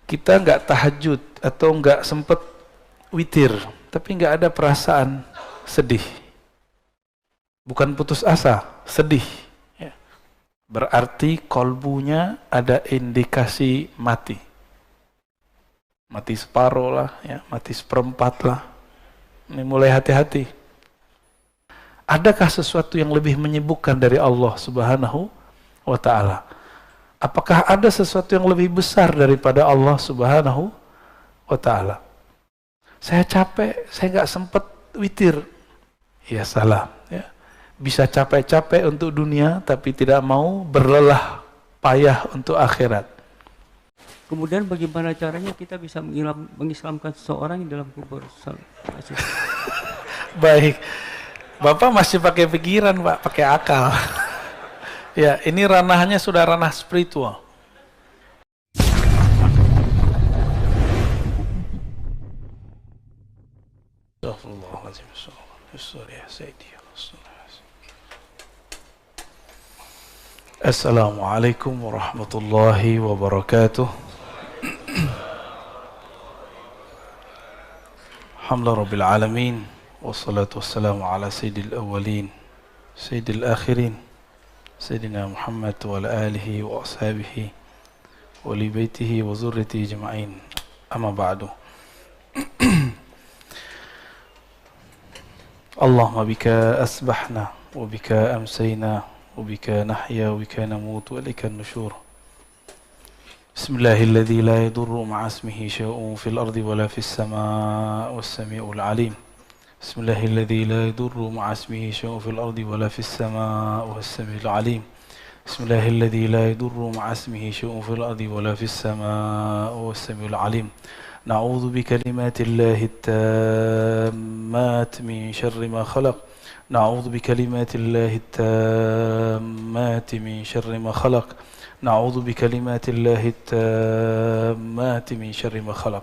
kita nggak tahajud atau nggak sempet witir, tapi nggak ada perasaan sedih. Bukan putus asa, sedih. Ya. Berarti kolbunya ada indikasi mati. Mati separuh lah, ya, mati seperempat lah. Ini mulai hati-hati. Adakah sesuatu yang lebih menyibukkan dari Allah Subhanahu wa Ta'ala? Apakah ada sesuatu yang lebih besar daripada Allah Subhanahu wa Ta'ala? Saya capek, saya nggak sempat witir. Ya salah. Ya. Bisa capek-capek untuk dunia, tapi tidak mau berlelah payah untuk akhirat. Kemudian bagaimana caranya kita bisa mengislamkan seseorang yang dalam kubur? Baik. Bapak masih pakai pikiran, Pak, pakai akal. Ya, ini ranahnya sudah ranah spiritual. Assalamualaikum warahmatullahi wabarakatuh. Alhamdulillah rabbil alamin. Wassalatu wassalamu ala sayyidil awwalin sayyidil akhirin Sayyidina Muhammad wa ala alihi wa ashabihi wa li baitihi wa zurriyatihi jama'in. Amma ba'du. Allahumma bika asbahna wa bika amsayna wa bika nahya wa bika namutu wa ilaika an-nusyur. Bismillahilladzi la yadurru ma'a ismihi syai'un fil ardi wa la fis samaa'i was-sami'ul 'alim. Bismillahilladzi la yadurru ma'a ismihi syai'un fil ardi wa la fis samaa'i was-sami'ul 'alim. Bismillahilladzi la yadurru ma'a ismihi syai'un fil ardi wa la fis samaa'i was-sami'ul 'alim. Na'udzu bikalimatillahi at-tammati min syarri ma khalaq. Na'udzu bikalimatillahi at-tammati min syarri ma khalaq. Na'udzu bikalimatillahi at-tammati min syarri ma khalaq.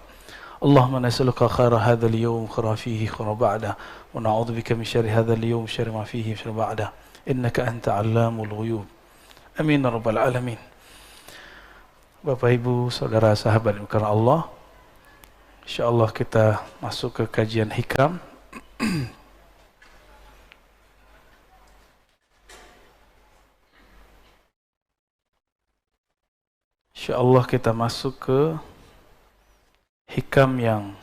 اللهم نسألك خير هذا اليوم خير فيه خير بعده ونعوذ بك من شر هذا اليوم شر ما فيه شر بعده إنك أنت علام الغيوب Amin ya rabbal alamin. Bapak Ibu, saudara sahabat karena Allah, insyaallah kita masuk ke kajian hikam. Insyaallah kita masuk ke hikam yang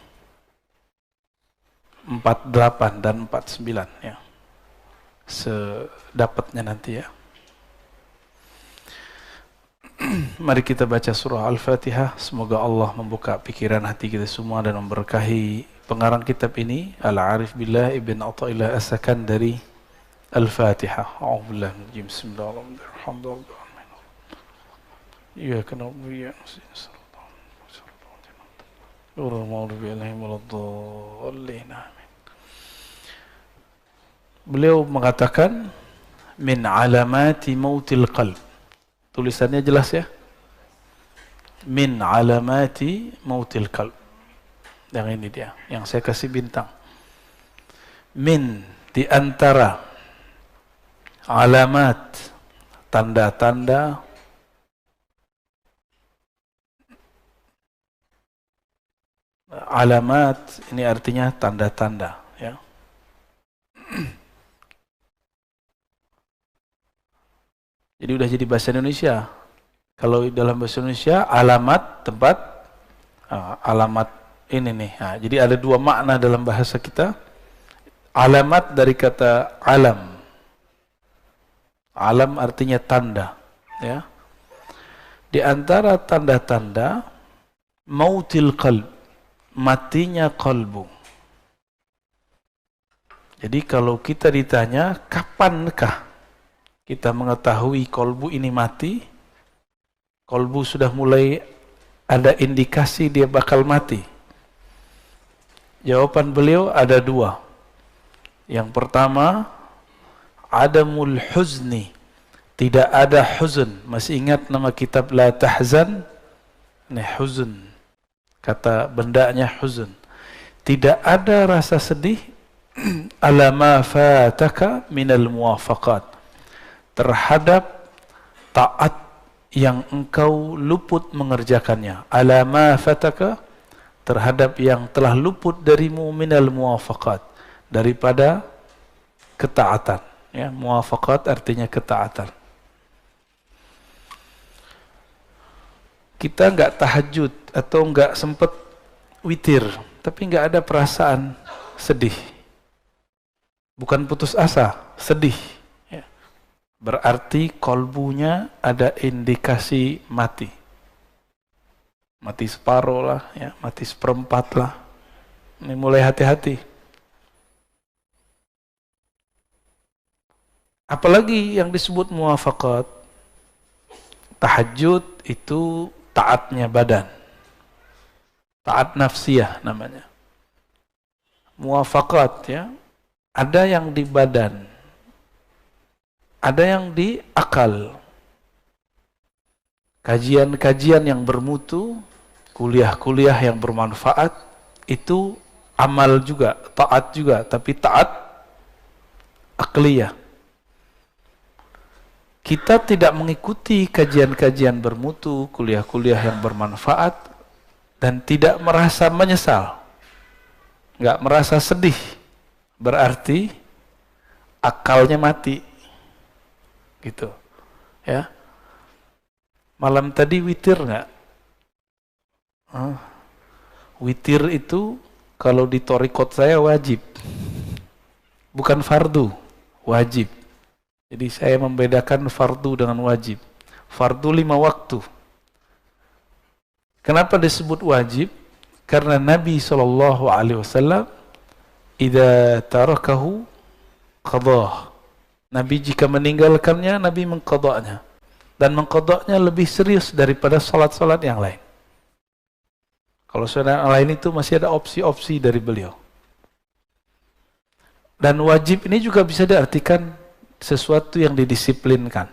48 dan 49 ya. Sedapatnya nanti ya. Mari kita baca surah Al-Fatihah. Semoga Allah membuka pikiran hati kita semua dan memberkahi pengarang kitab ini, Al-Arif Billah Ibn Athaillah As-Sakandari. Al-Fatihah. A'udzubillahi minadh-dhalimin. Bismillahirrahmanirrahim. Iyyaka na'budu wa iyyaka nasta'in. Beliau mengatakan min alamati mautil qalb. Tulisannya jelas ya. Min alamati mautil qalb. Yang ini dia, yang saya kasih bintang. Min, di antara alamat, tanda-tanda alamat ini artinya tanda-tanda ya. Jadi udah jadi bahasa Indonesia. Kalau dalam bahasa Indonesia alamat tempat, alamat ini nih. Nah, jadi ada dua makna dalam bahasa kita. Alamat dari kata alam. Alam artinya tanda ya. Di antara tanda-tanda mautil qalb, matinya kalbu. Jadi kalau kita ditanya kapankah kita mengetahui kalbu ini mati, kalbu sudah mulai ada indikasi dia bakal mati. Jawaban beliau ada dua. Yang pertama, adamul huzni, tidak ada huzn. Masih ingat nama kitab La Tahzan? Ini huzn. Kata bendanya huzn. Tidak ada rasa sedih ala ma fataka minal muwafaqat, terhadap taat yang engkau luput mengerjakannya, ala ma fataka, terhadap yang telah luput darimu, minal muwafaqat, daripada ketaatan. Ya, muwafaqat artinya ketaatan. Kita nggak tahajud atau nggak sempet witir, tapi nggak ada perasaan sedih. Bukan putus asa, sedih. Ya. Berarti kolbunya ada indikasi mati. Mati separuh lah, ya, mati seperempat lah. Ini mulai hati-hati. Apalagi yang disebut muwafaqat. Tahajud itu taatnya badan. Taat nafsiyah namanya. Muwafaqat, ya. Ada yang di badan. Ada yang di akal. Kajian-kajian yang bermutu, kuliah-kuliah yang bermanfaat, itu amal juga, taat juga, tapi taat akliyah. Kita tidak mengikuti kajian-kajian bermutu, kuliah-kuliah yang bermanfaat, dan tidak merasa menyesal, nggak merasa sedih, berarti akalnya mati, gitu, ya. Malam tadi witir nggak? Witir itu kalau di thariqat saya wajib, bukan fardu, wajib. Jadi saya membedakan fardu dengan wajib. Fardu 5 waktu. Kenapa disebut wajib? Karena Nabi SAW idza tarakahu qadah. Nabi jika meninggalkannya, Nabi mengqadanya. Dan mengqadanya lebih serius daripada salat-salat yang lain. Kalau salat yang lain itu masih ada opsi-opsi dari beliau. Dan wajib ini juga bisa diartikan sesuatu yang didisiplinkan.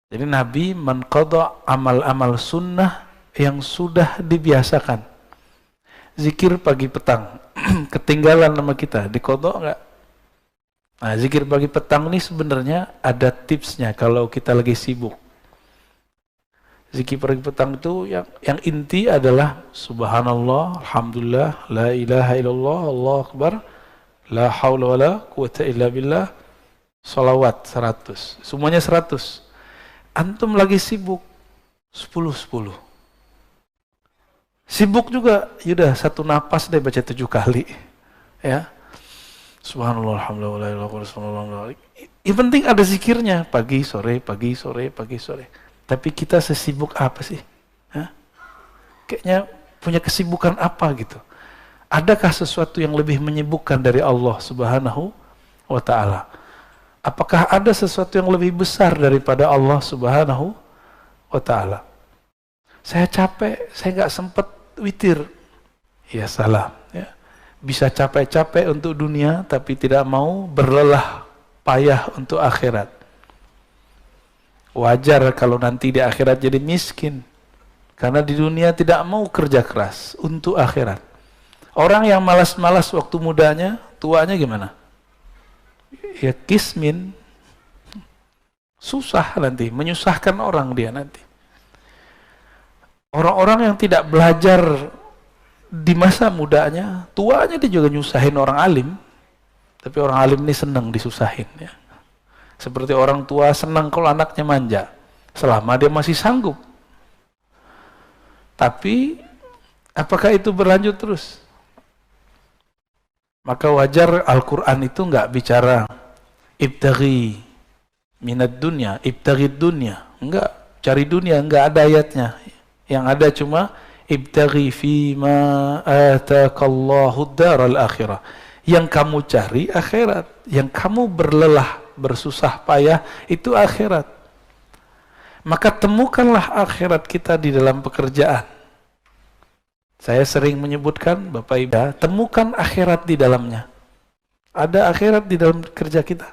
Jadi Nabi mengqada amal-amal sunnah yang sudah dibiasakan. Zikir pagi petang, ketinggalan nama kita, diqada enggak? Nah, zikir pagi petang ini sebenarnya ada tipsnya kalau kita lagi sibuk. Zikir pagi petang itu yang inti adalah subhanallah, alhamdulillah, la ilaha illallah, Allahu akbar, la haula wala quwata illa billah, salawat 100. Semuanya 100. Antum lagi sibuk 10-10. Sibuk juga, yaudah satu napas deh baca 7 kali. Ya. Subhanallah, alhamdulillah, subhanallah. Yang penting ada zikirnya, pagi, sore, pagi, sore, pagi, sore. Tapi kita sesibuk apa sih? Hah? Kayaknya punya kesibukan apa gitu. Adakah sesuatu yang lebih menyibukkan dari Allah Subhanahu wa ta'ala? Apakah ada sesuatu yang lebih besar daripada Allah Subhanahu wa ta'ala? Saya capek, saya nggak sempat witir. Ya salah. Ya. Bisa capek-capek untuk dunia, tapi tidak mau berlelah payah untuk akhirat. Wajar kalau nanti di akhirat jadi miskin. Karena di dunia tidak mau kerja keras untuk akhirat. Orang yang malas-malas waktu mudanya, tuanya gimana? Ya kismin. Susah nanti, menyusahkan orang dia nanti. Orang-orang yang tidak belajar di masa mudanya, tuanya dia juga nyusahin orang alim. Tapi orang alim ini senang disusahin. Ya. Seperti orang tua senang kalau anaknya manja, selama dia masih sanggup. Tapi, apakah itu berlanjut terus? Maka wajar Al-Quran itu nggak bicara ibtaghi minad dunya, ibtaghi dunya. Enggak, cari dunia, enggak ada ayatnya. Yang ada cuma ibtaghi fima atakallahu daral akhirah. Yang kamu cari akhirat, yang kamu berlelah, bersusah payah itu akhirat. Maka temukanlah akhirat kita di dalam pekerjaan. Saya sering menyebutkan, Bapak Ibu, temukan akhirat di dalamnya. Ada akhirat di dalam kerja kita.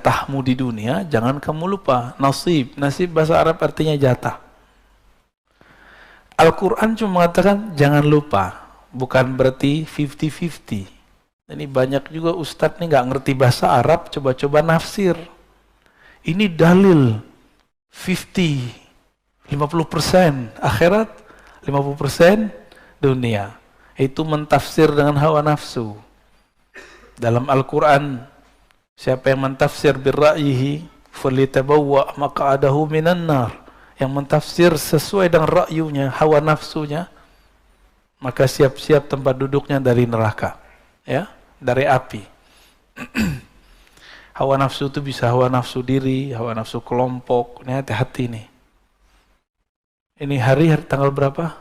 Tahmu di dunia, jangan kamu lupa nasib. Nasib bahasa Arab artinya jatah. Al-Quran cuma mengatakan jangan lupa, bukan berarti 50-50. Ini banyak juga ustadz nih nggak ngerti bahasa Arab, coba-coba nafsir. Ini dalil 50% akhirat, 50% dunia. Itu mentafsir dengan hawa nafsu. Dalam Al-Quran, siapa yang mentafsir birra'yihi falitabawwa maq'adahu minan nar, yang mentafsir sesuai dengan ra'yunya, hawa nafsunya, maka siap-siap tempat duduknya dari neraka, ya, dari api. Hawa nafsu itu bisa hawa nafsu diri, hawa nafsu kelompok. Ini hati-hati nih. Ini hari tanggal berapa?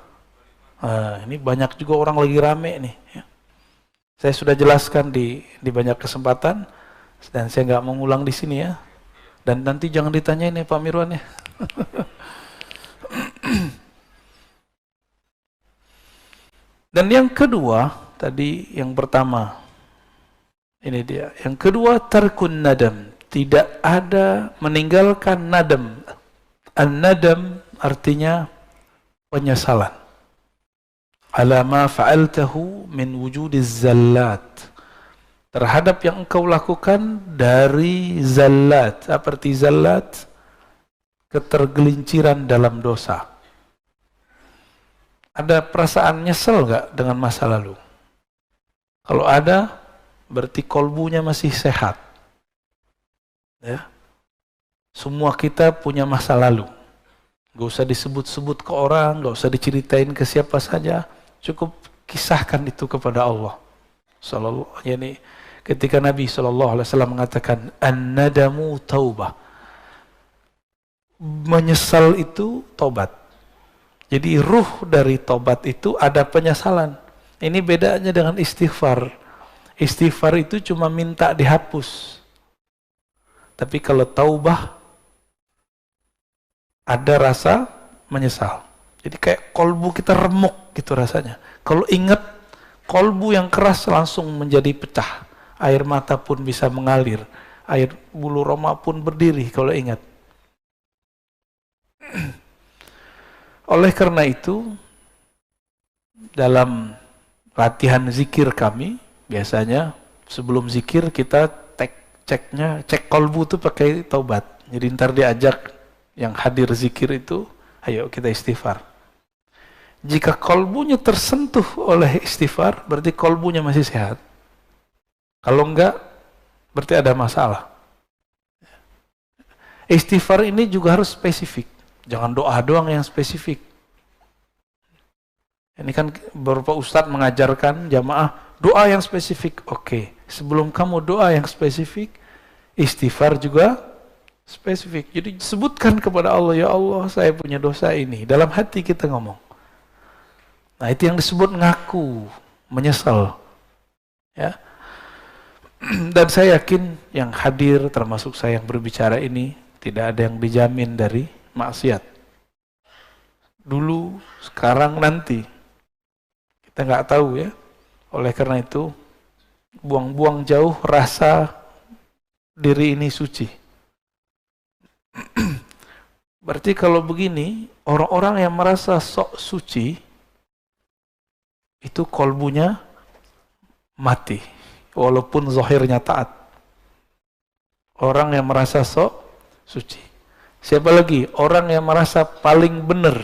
Ini banyak juga orang lagi rame nih, ya. Saya sudah jelaskan di banyak kesempatan dan saya nggak mengulang di sini ya. Dan nanti jangan ditanyain ya Pak Mirwan ya. Dan yang kedua, tadi yang pertama, ini dia. Yang kedua, tarkun nadam. Tidak ada meninggalkan nadam. An-nadam artinya penyesalan. Ala ma fa'altahu min wujudiz zallat. Terhadap yang engkau lakukan dari zallat. Apa arti zallat? Ketergelinciran dalam dosa. Ada perasaan nyesel nggak dengan masa lalu? Kalau ada, berarti kolbunya masih sehat. Ya. Semua kita punya masa lalu. Gak usah disebut-sebut ke orang, gak usah diceritain ke siapa saja. Cukup kisahkan itu kepada Allah. Yani ketika Nabi SAW mengatakan an-nadamu taubah. Menyesal itu tobat. Jadi ruh dari tobat itu ada penyesalan. Ini bedanya dengan istighfar. Istighfar itu cuma minta dihapus. Tapi kalau taubah ada rasa menyesal. Jadi kayak kolbu kita remuk gitu rasanya. Kalau ingat, kolbu yang keras langsung menjadi pecah. Air mata pun bisa mengalir. Air bulu roma pun berdiri kalau ingat. Oleh karena itu, dalam latihan zikir kami, biasanya sebelum zikir kita cek kolbu itu pakai taubat. Jadi ntar diajak yang hadir zikir itu, ayo kita istighfar. Jika kolbunya tersentuh oleh istighfar, berarti kolbunya masih sehat. Kalau enggak, berarti ada masalah. Istighfar ini juga harus spesifik. Jangan doa doang yang spesifik. Ini kan beberapa ustadz mengajarkan jamaah doa yang spesifik. Oke, sebelum kamu doa yang spesifik, istighfar juga spesifik. Jadi sebutkan kepada Allah, ya Allah saya punya dosa ini. Dalam hati kita ngomong. Nah itu yang disebut ngaku, menyesal. Ya. Dan saya yakin yang hadir termasuk saya yang berbicara ini tidak ada yang dijamin dari maksiat. Dulu, sekarang, nanti. Kita nggak tahu ya. Oleh karena itu, buang-buang jauh rasa diri ini suci. Berarti kalau begini, orang-orang yang merasa sok suci, itu kolbunya mati. Walaupun zahirnya taat. Orang yang merasa sok suci. Siapa lagi? Orang yang merasa paling benar.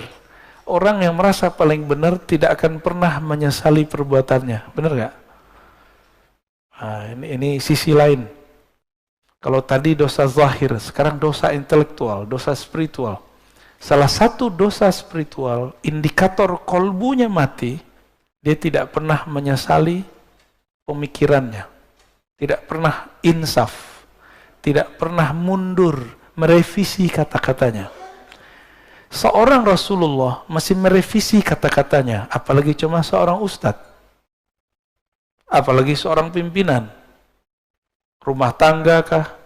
Orang yang merasa paling benar tidak akan pernah menyesali perbuatannya. Benar nggak? Nah, ini sisi lain. Kalau tadi dosa zahir, sekarang dosa intelektual, dosa spiritual. Salah satu dosa spiritual, indikator kolbunya mati, dia tidak pernah menyesali pemikirannya. Tidak pernah insaf. Tidak pernah mundur, merevisi kata-katanya. Seorang Rasulullah masih merevisi kata-katanya, apalagi cuma seorang ustadz. Apalagi seorang pimpinan. Rumah tangga kah,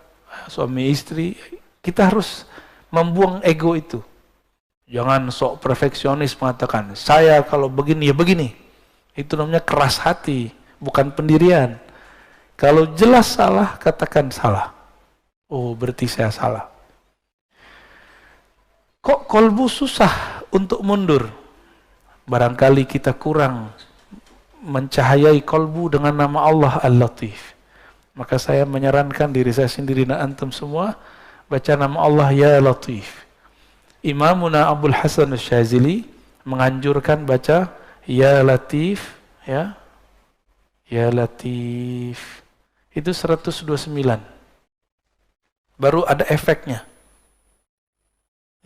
suami istri, kita harus membuang ego itu. Jangan sok perfeksionis mengatakan, saya kalau begini ya begini. Itu namanya keras hati, bukan pendirian. Kalau jelas salah, katakan salah. Oh, berarti saya salah. Kok kolbu susah untuk mundur? Barangkali kita kurang mencahayai kolbu dengan nama Allah Al-Latif. Maka saya menyarankan diri saya sendiri dan antum semua baca nama Allah Ya Latif. Imamuna Abdul Hasan Asy-Syadzili menganjurkan baca Ya Latif, ya. Ya Latif. Itu 129. Baru ada efeknya.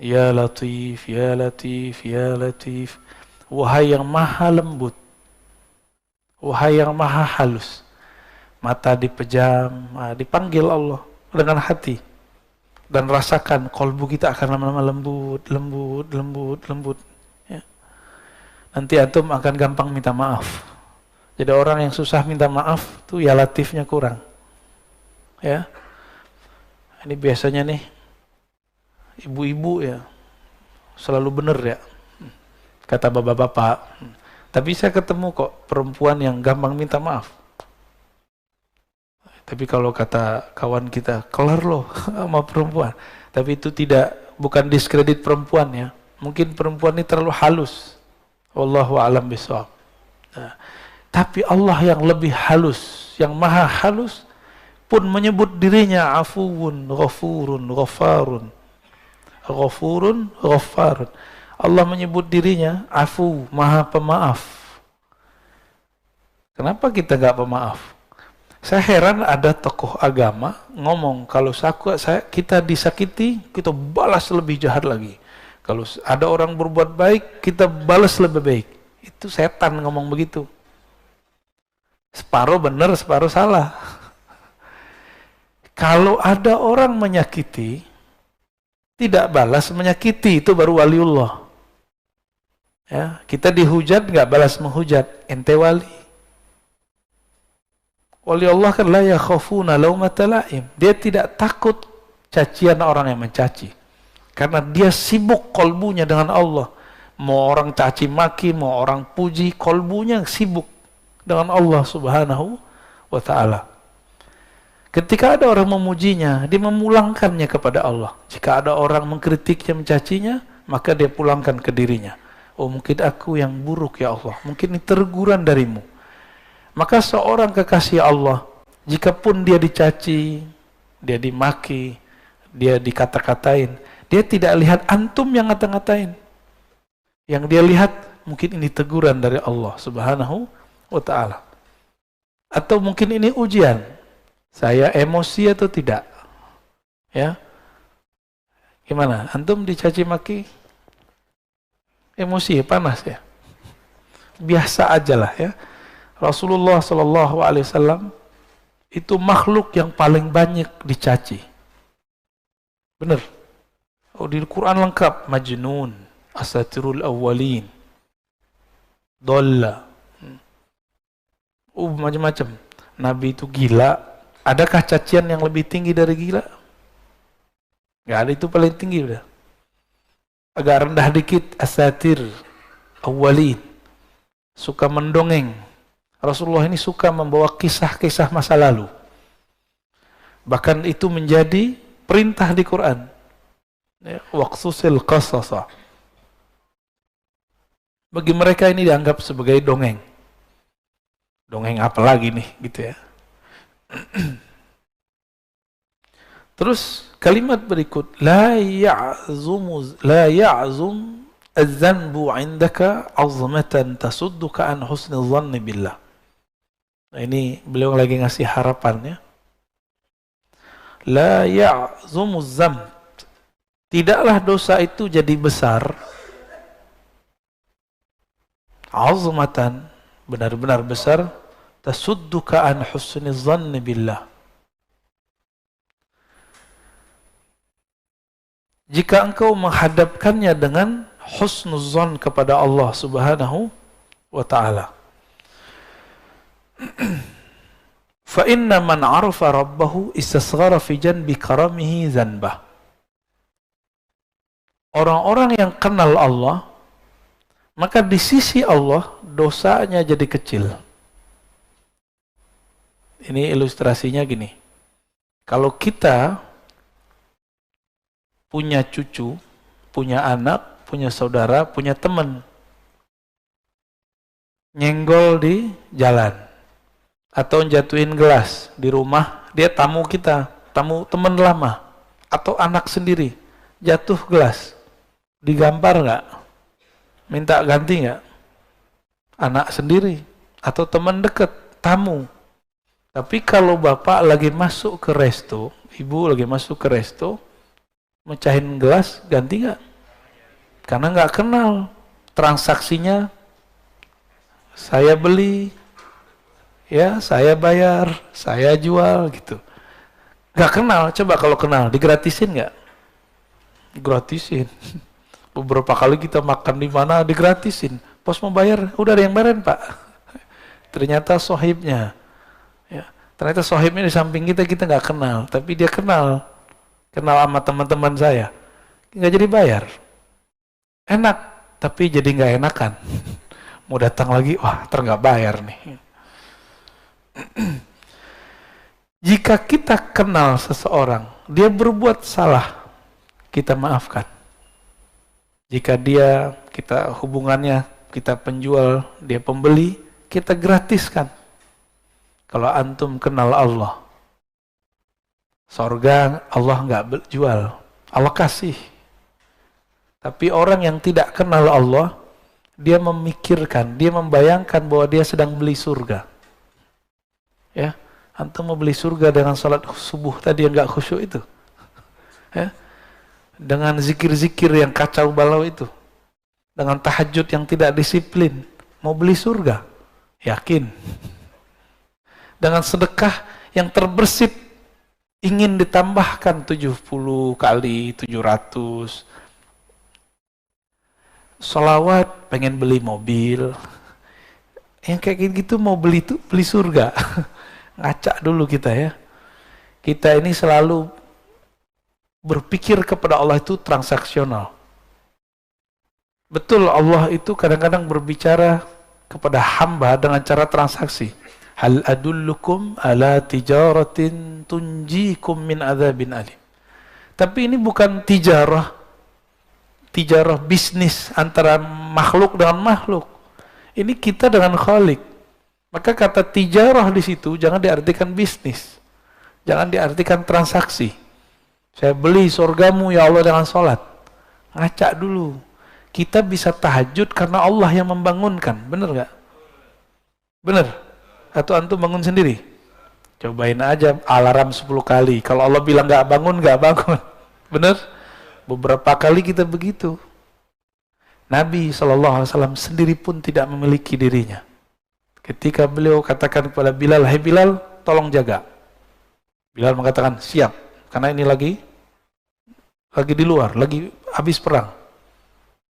Ya Latif, Ya Latif, Ya Latif. Wahai yang maha lembut, wahai yang maha halus. Mata dipejam, dipanggil Allah dengan hati. Dan rasakan kolbu kita akan lama-lama lembut, lembut, lembut, lembut. Ya. Nanti antum akan gampang minta maaf. Jadi orang yang susah minta maaf tuh ya latifnya kurang. Ya. Ini biasanya nih ibu-ibu ya selalu benar ya. Kata bapak-bapak. Tapi saya ketemu kok perempuan yang gampang minta maaf. Tapi kalau kata kawan kita, kelar loh sama perempuan. Tapi itu bukan diskredit perempuan ya. Mungkin perempuan ini terlalu halus. Wallahu a'lam bishawab. Nah, tapi Allah yang lebih halus, yang maha halus, pun menyebut dirinya afuwun, ghafurun, ghafarun. Ghafurun, ghafarun. Allah menyebut dirinya afu, maha pemaaf. Kenapa kita nggak pemaaf? Saya heran ada tokoh agama ngomong kalau kita disakiti, kita balas lebih jahat lagi. Kalau ada orang berbuat baik, kita balas lebih baik. Itu setan ngomong begitu. Separuh benar, separuh salah. Kalau ada orang menyakiti, tidak balas menyakiti, itu baru waliullah. Ya, kita dihujat nggak balas menghujat, ente wali. Wali Allah kan la yakhafuna laumata laim. Dia tidak takut cacian orang yang mencaci. Karena dia sibuk kolbunya dengan Allah. Mau orang caci maki, mau orang puji, kolbunya sibuk dengan Allah Subhanahu wa ta'ala. Ketika ada orang memujinya, dia memulangkannya kepada Allah. Jika ada orang mengkritiknya, mencacinya, maka dia pulangkan ke dirinya. Oh, mungkin aku yang buruk ya Allah. Mungkin ini teguran darimu. Maka seorang kekasih Allah, jikapun dia dicaci, dia dimaki, dia dikata-katain, dia tidak lihat antum yang ngata-ngatain. Yang dia lihat, mungkin ini teguran dari Allah Subhanahu wa ta'ala. Atau mungkin ini ujian. Saya emosi atau tidak? Ya. Gimana? Antum dicaci maki? Emosi, panas ya? Biasa aja lah ya. Rasulullah SAW itu makhluk yang paling banyak dicaci. Benar. Oh, di Quran lengkap. Majnun, asatirul awwalin, dolla. Macam-macam. Nabi itu gila. Adakah cacian yang lebih tinggi dari gila? Gak ada, itu paling tinggi udah. Agak rendah dikit, asatir awwalin. Suka mendongeng. Rasulullah ini suka membawa kisah-kisah masa lalu. Bahkan itu menjadi perintah di Quran. Waqsusil qasasa. Bagi mereka ini dianggap sebagai dongeng. Dongeng apa lagi nih, gitu ya. Terus kalimat berikut, la ya'zum az-zanbu 'indaka 'azmatan tasudduka an husnil dhanni billah. Nah, ini beliau lagi ngasih harapan ya. La ya'zumuz zamb. Tidaklah dosa itu jadi besar. Azmatan, benar-benar besar, tasudduka an husniz dhanni billah. Jika engkau menghadapkannya dengan husnuz dzan kepada Allah Subhanahu wa ta'ala. Fa inna man 'arafa rabbahu istasghara fi janbi karamihi zanbah. Orang-orang yang kenal Allah, maka di sisi Allah dosanya jadi kecil. Ini ilustrasinya gini. Kalau kita punya cucu, punya anak, punya saudara, punya teman, nyenggol di jalan, atau jatuhin gelas di rumah, dia tamu kita, tamu teman lama, Atau anak sendiri, jatuh gelas, digampar nggak? Minta ganti nggak? Anak sendiri, atau teman dekat, tamu. Tapi kalau bapak lagi masuk ke resto, ibu lagi masuk ke resto, mecahin gelas, ganti nggak? Karena nggak kenal transaksinya. Saya beli, ya saya bayar, saya jual gitu. Nggak kenal, coba kalau kenal, digratisin nggak? Gratisin. Beberapa kali kita makan di mana digratisin. Pos mau bayar, udah ada yang bayarin pak. Ternyata sohibnya, ya. Ternyata sohibnya di samping kita nggak kenal, tapi dia kenal sama teman-teman saya. Nggak jadi bayar. Enak, tapi jadi nggak enakan. Mau datang lagi, wah nggak bayar nih. Jika kita kenal seseorang, dia berbuat salah, kita maafkan. Jika kita hubungannya, kita penjual, dia pembeli, kita gratiskan. Kalau antum kenal Allah, sorga Allah nggak jual, Allah kasih. Tapi orang yang tidak kenal Allah, dia memikirkan, dia membayangkan bahwa dia sedang beli surga. Ya, antum mau beli surga dengan salat subuh tadi yang nggak khusyuk itu, ya, dengan zikir-zikir yang kacau balau itu, dengan tahajud yang tidak disiplin, mau beli surga, yakin? Dengan sedekah yang terbersit, ingin ditambahkan 70 kali, 700, sholawat, pengen beli mobil, yang kayak gitu mau beli surga. Ngacak dulu kita ya. Kita ini selalu berpikir kepada Allah itu transaksional. Betul, Allah itu kadang-kadang berbicara kepada hamba dengan cara transaksi. Hal adullukum ala tijaratin tunjikum min adzabin alim. Tapi ini bukan tijarah bisnis antara makhluk dengan makhluk. Ini kita dengan Khalik. Maka kata tijarah di situ jangan diartikan bisnis, jangan diartikan transaksi. Saya beli surgamu ya Allah dengan sholat. Ngaca dulu. Kita bisa tahajud karena Allah yang membangunkan. Bener gak? Bener? Atau antum bangun sendiri? Cobain aja alarm 10 kali. Kalau Allah bilang gak bangun, gak bangun. Bener? Beberapa kali kita begitu. Nabi SAW sendiri pun tidak memiliki dirinya. Ketika beliau katakan kepada Bilal, "Hai Bilal, tolong jaga." Bilal mengatakan, "Siap." Karena ini lagi di luar, lagi habis perang.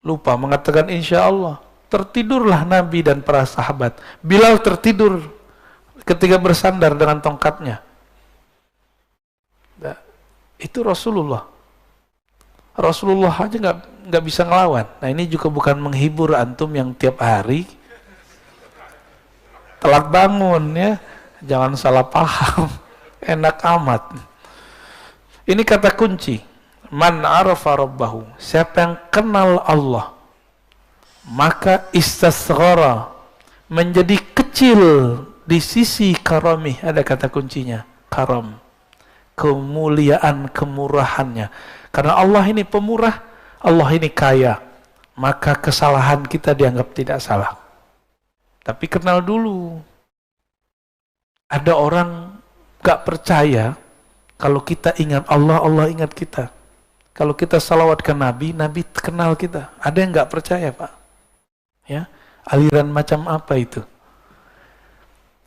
Lupa mengatakan insya Allah. Tertidurlah Nabi dan para sahabat. Bilal tertidur ketika bersandar dengan tongkatnya. Nah, itu Rasulullah. Rasulullah aja nggak bisa ngelawan. Nah ini juga bukan menghibur antum yang tiap hari telat bangun ya. Jangan salah paham. Enak amat. Ini kata kunci. Man arafa rabbahu. Siapa yang kenal Allah, maka istasghara, menjadi kecil di sisi karamih. Ada kata kuncinya, karam. Kemuliaan, kemurahannya. Karena Allah ini pemurah, Allah ini kaya. Maka kesalahan kita dianggap tidak salah. Tapi kenal dulu. Ada orang gak percaya kalau kita ingat Allah, Allah ingat kita. Kalau kita salawat ke Nabi, Nabi kenal kita. Ada yang gak percaya pak? Ya, aliran macam apa itu?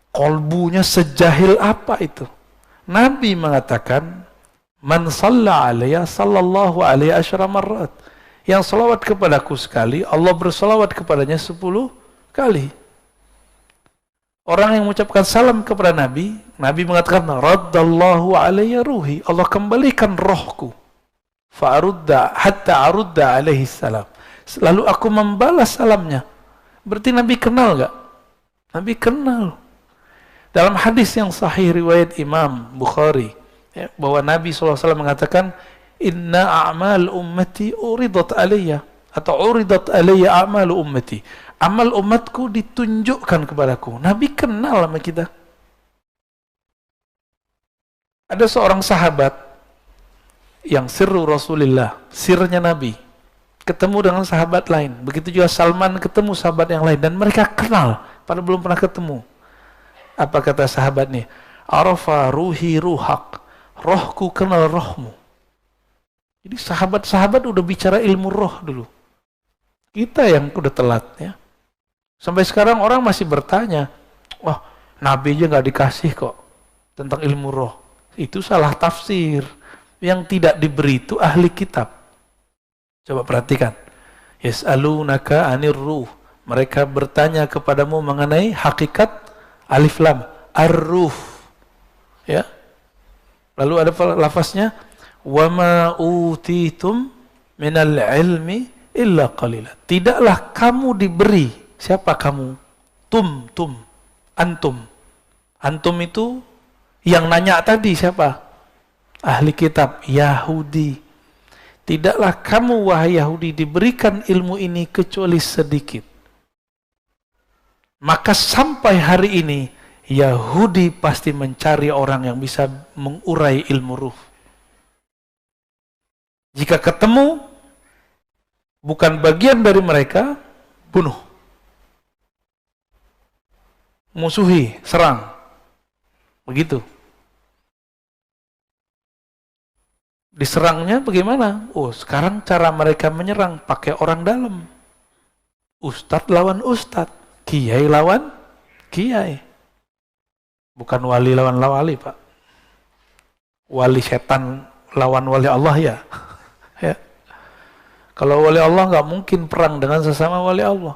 Kolbunya sejahil apa itu? Nabi mengatakan, "Man shalla alayya sallallahu alaihi asyara marrat." Yang salawat kepadaku sekali, Allah bersalawat kepadanya 10 kali. Orang yang mengucapkan salam kepada Nabi, Nabi mengatakan, "Raddallahu alayya ruhi." Allah kembalikan rohku. Fa'arudda hatta arudda alaihi salam. Lalu aku membalas salamnya. Berarti Nabi kenal gak? Nabi kenal. Dalam hadis yang sahih riwayat Imam Bukhari, ya, bahwa Nabi SAW mengatakan, "Inna a'mal ummati uridat alayya." Atau uridat alayya a'mal ummati. Amal umatku ditunjukkan kepadaku. Nabi kenal sama kita. Ada seorang sahabat yang sirru Rasulillah, sirnya Nabi, ketemu dengan sahabat lain. Begitu juga Salman ketemu sahabat yang lain dan mereka kenal padahal belum pernah ketemu. Apa kata sahabat nih? Arafa ruhi ruhak, rohku kenal rohmu. Jadi sahabat-sahabat udah bicara ilmu roh dulu. Kita yang udah telat ya. Sampai sekarang orang masih bertanya, wah Nabi aja nggak dikasih kok tentang ilmu roh. Itu salah tafsir. Yang tidak diberi itu ahli kitab. Coba perhatikan. Yas'alunaka 'anir ruh. Mereka bertanya kepadamu mengenai hakikat alif lam ar-ruh. Ya. Lalu ada lafaznya wa ma utitum minal ilmi illa qalila. Tidaklah kamu diberi. Siapa kamu? Antum. Antum itu yang nanya tadi siapa? Ahli kitab Yahudi. Tidaklah kamu wahai Yahudi diberikan ilmu ini kecuali sedikit. Maka sampai hari ini Yahudi pasti mencari orang yang bisa mengurai ilmu ruh. Jika ketemu bukan bagian dari mereka, bunuh. Musuhi, serang. Begitu. Diserangnya bagaimana? Oh, sekarang cara mereka menyerang pakai orang dalam. Ustadz lawan ustadz, kiai lawan kiai. Bukan wali lawan wali, Pak. Wali setan lawan wali Allah ya. Ya. Kalau wali Allah nggak mungkin perang dengan sesama wali Allah.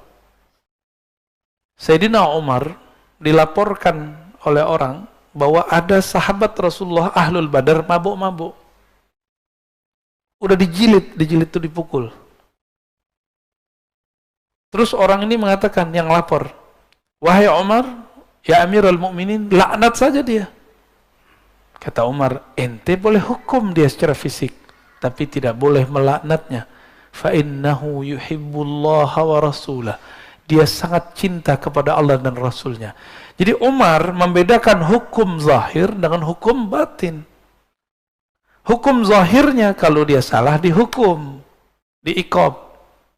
Sayyidina Umar dilaporkan oleh orang bahwa ada sahabat Rasulullah Ahlul Badar mabuk-mabuk. Udah dijilid itu dipukul. Terus orang ini mengatakan, yang lapor, wahai Umar, ya Amirul Mukminin, laknat saja dia. Kata Umar, ente boleh hukum dia secara fisik, tapi tidak boleh melaknatnya. Fa innahu yuhibbullaha wa rasulah. Dia sangat cinta kepada Allah dan Rasulnya. Jadi Umar membedakan hukum zahir dengan hukum batin. Hukum zahirnya kalau dia salah dihukum, diiqab,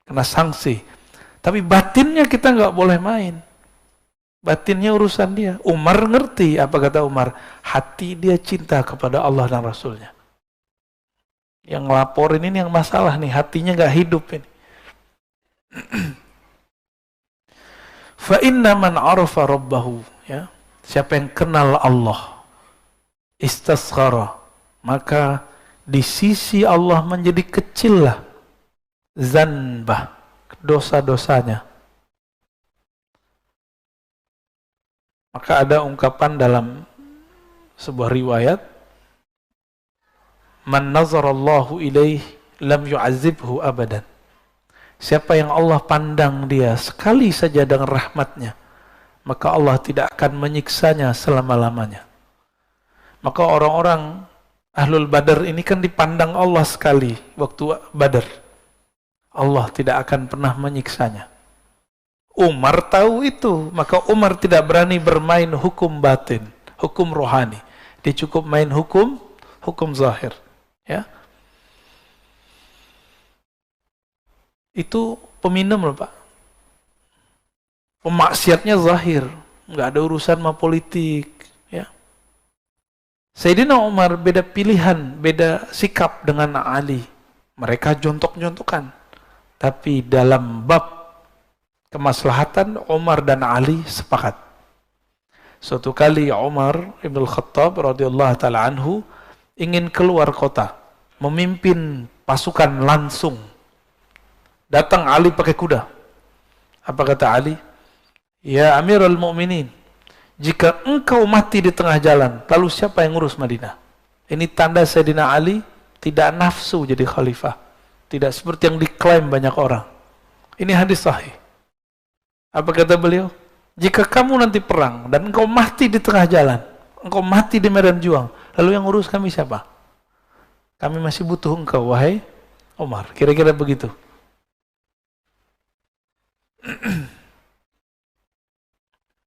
kena sanksi. Tapi batinnya kita nggak boleh main. Batinnya urusan dia. Umar ngerti, apa kata Umar? Hati dia cinta kepada Allah dan Rasulnya. Yang ngelaporin ini yang masalah nih, hatinya nggak hidup ini. Fa inna man arafa rabbahu, ya. Siapa yang kenal Allah, istasghara, maka di sisi Allah menjadi kecillah zanbah, dosa-dosanya. Maka ada ungkapan dalam sebuah riwayat, man nazarallahu ilaih lam yu'azibhu abadan. Siapa yang Allah pandang dia sekali saja dengan rahmatnya, maka Allah tidak akan menyiksanya selama-lamanya. Maka orang-orang Ahlul Badar ini kan dipandang Allah sekali waktu Badar. Allah tidak akan pernah menyiksanya. Umar tahu itu, maka Umar tidak berani bermain hukum batin, hukum rohani. Dia cukup main hukum zahir. Ya. Itu peminum loh Pak. Pemaksiatnya zahir, nggak ada urusan sama politik. Ya. Sayyidina Umar beda pilihan, beda sikap dengan Ali. Mereka jontok-jontokan. Tapi dalam bab kemaslahatan Umar dan Ali sepakat. Suatu kali Umar Ibn Khattab radhiyallahu ta'ala anhu ingin keluar kota, memimpin pasukan langsung. Datang Ali pakai kuda. Apa kata Ali? Ya Amirul Mukminin, jika engkau mati di tengah jalan, lalu siapa yang ngurus Madinah? Ini tanda Sayyidina Ali tidak nafsu jadi khalifah. Tidak seperti yang diklaim banyak orang. Ini hadis sahih. Apa kata beliau? Jika kamu nanti perang dan engkau mati di tengah jalan, engkau mati di medan juang, lalu yang ngurus kami siapa? Kami masih butuh engkau, wahai Umar. Kira-kira begitu.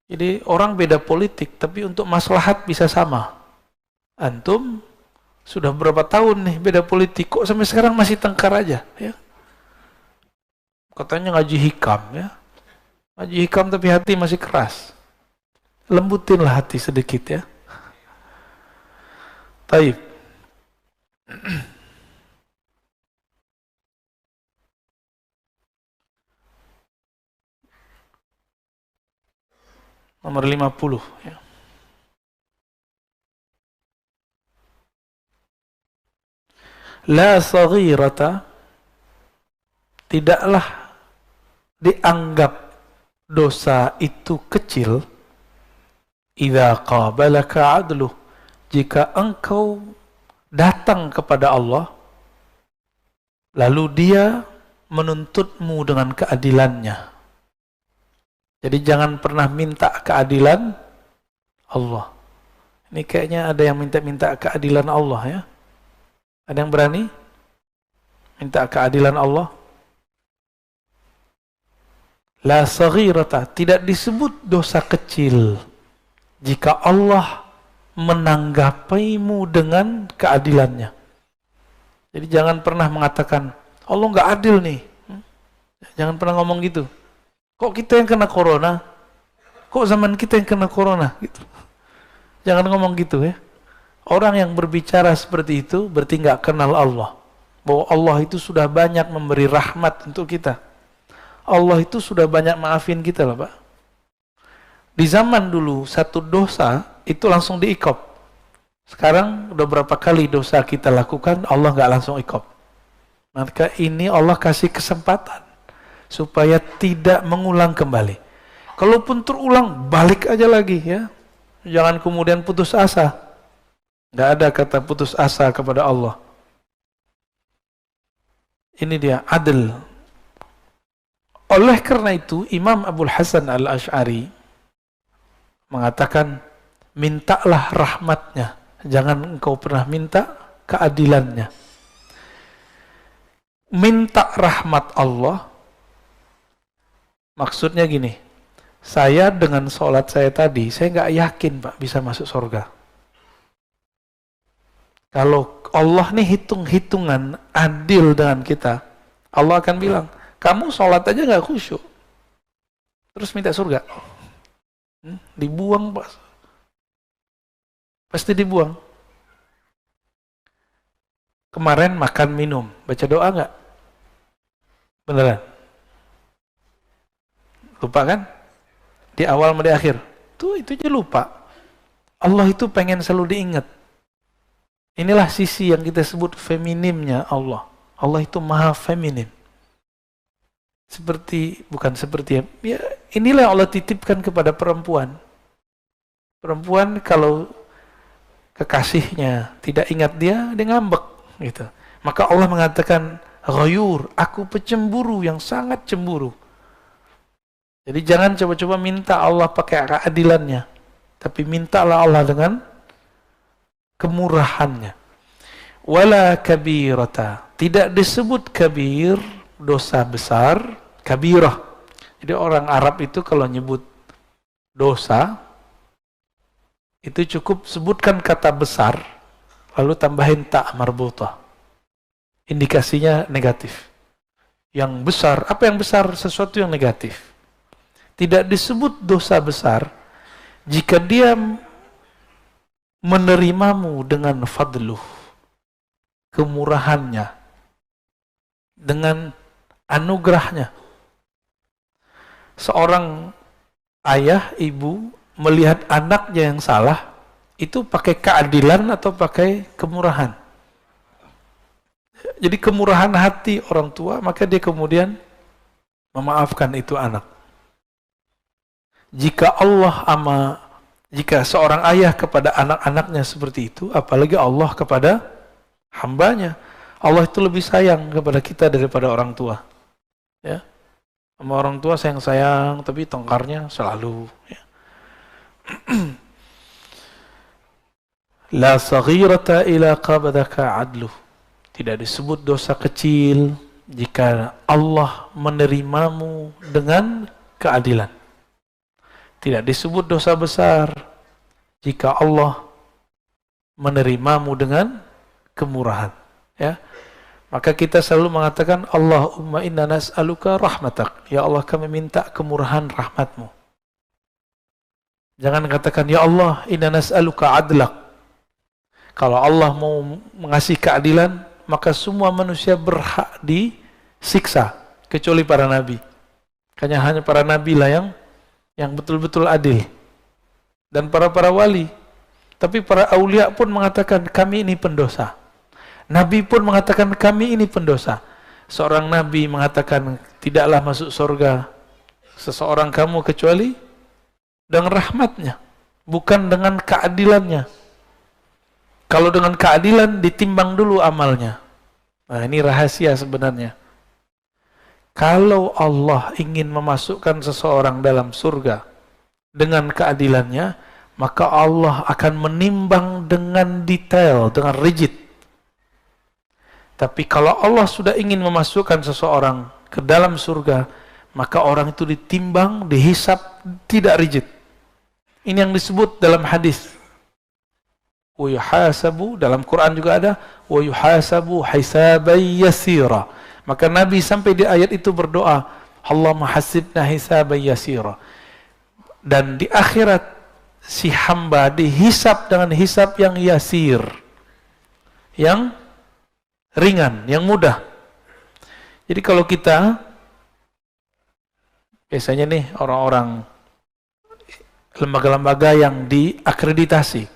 Jadi orang beda politik, tapi untuk maslahat bisa sama. Antum Sudah berapa tahun nih beda politik, kok sampai sekarang masih tengkar aja, ya. Katanya ngaji hikam, ya. Ngaji hikam tapi hati masih keras. Lembutinlah hati sedikit, ya. Taib. Nomor 50, ya. La saghirata, tidaklah dianggap dosa itu kecil idza qabalaka adluh, jika engkau datang kepada Allah lalu dia menuntutmu dengan keadilannya. Jadi jangan pernah minta keadilan Allah. Ini kayaknya ada yang minta keadilan Allah, ya. Ada yang berani minta keadilan Allah? La saghirata, tidak disebut dosa kecil jika Allah menanggapimu dengan keadilannya. Jadi jangan pernah mengatakan Allah nggak adil nih. Jangan pernah ngomong gitu. Kok kita yang kena corona? Kok zaman kita yang kena corona? Gitu. Jangan ngomong gitu, ya. Orang yang berbicara seperti itu berarti nggak kenal Allah. Bahwa Allah itu sudah banyak memberi rahmat untuk kita. Allah itu sudah banyak maafin kita, Pak. Di zaman dulu satu dosa itu langsung diikop. Sekarang udah berapa kali dosa kita lakukan Allah nggak langsung ikop. Maka ini Allah kasih kesempatan supaya tidak mengulang kembali. Kalaupun terulang, balik aja lagi, ya. Jangan kemudian putus asa. Nggak ada kata putus asa kepada Allah. Ini dia adil. Oleh karena itu Imam Abul Hasan Al-Asy'ari mengatakan, mintalah rahmatnya, jangan engkau pernah minta keadilannya. Minta rahmat Allah maksudnya gini, saya dengan sholat saya tadi, saya nggak yakin Pak bisa masuk surga. Kalau Allah nih hitung-hitungan adil dengan kita, Allah akan bilang, kamu sholat aja nggak khusyuk, terus minta surga. Dibuang, Pak. Pasti dibuang. Kemarin makan minum, baca doa nggak? Beneran? Lupa kan? Di awal sama di akhir. Tuh, itu aja lupa. Allah itu pengen selalu diingat. Inilah sisi yang kita sebut feminimnya Allah. Allah itu maha feminim. Bukan seperti ya, inilah yang Allah titipkan kepada perempuan. Perempuan kalau kekasihnya tidak ingat dia ngambek gitu. Maka Allah mengatakan ghayur, aku pecemburu yang sangat cemburu. Jadi jangan coba-coba minta Allah pakai keadilannya, tapi mintalah Allah dengan kemurahannya. Wala kabirata, tidak disebut kabir, dosa besar, kabirah. Jadi orang Arab itu kalau nyebut dosa, itu cukup sebutkan kata besar, lalu tambahin tak marbutah. Indikasinya negatif. Yang besar, apa yang besar? Sesuatu yang negatif. Tidak disebut dosa besar jika dia menerimamu dengan fadluh, kemurahannya, dengan anugerahnya. Seorang ayah, ibu melihat anaknya yang salah, itu pakai keadilan atau pakai kemurahan? Jadi kemurahan hati orang tua, maka dia kemudian memaafkan itu anak. Jika seorang ayah kepada anak-anaknya seperti itu, apalagi Allah kepada hambanya. Allah itu lebih sayang kepada kita daripada orang tua. Ya. Sama orang tua sayang-sayang, tapi tengkarnya selalu. Ya. La saghirata ila qabadaka adluh. Tidak disebut dosa kecil jika Allah menerimamu dengan keadilan. Tidak disebut dosa besar jika Allah menerimamu dengan kemurahan. Ya, maka kita selalu mengatakan Allahumma inna nas'aluka rahmatak. Ya Allah, kami minta kemurahan rahmatmu. Jangan katakan ya Allah inna nas'aluka adlak. Kalau Allah mau mengasih keadilan, maka semua manusia berhak disiksa kecuali para nabi. Hanya para nabi lah yang betul-betul adil, dan para wali. Tapi para aulia pun mengatakan kami ini pendosa. Nabi pun mengatakan kami ini pendosa. Seorang nabi mengatakan tidaklah masuk surga seseorang kamu kecuali dengan rahmatnya, bukan dengan keadilannya. Kalau dengan keadilan ditimbang dulu amalnya. Nah, ini rahasia sebenarnya. Kalau Allah ingin memasukkan seseorang dalam surga dengan keadilannya, maka Allah akan menimbang dengan detail, dengan rigid. Tapi kalau Allah sudah ingin memasukkan seseorang ke dalam surga, maka orang itu ditimbang, dihisap, tidak rigid. Ini yang disebut dalam hadis. Wa yuhasabu, dalam Quran juga ada, wa yuhasabu hisaban yasira. Maka Nabi sampai di ayat itu berdoa, Allahumma hasibna hisaban yasira. Dan di akhirat si hamba dihisap dengan hisap yang yasir, yang ringan, yang mudah. Jadi kalau kita biasanya nih orang-orang lembaga-lembaga yang diakreditasi,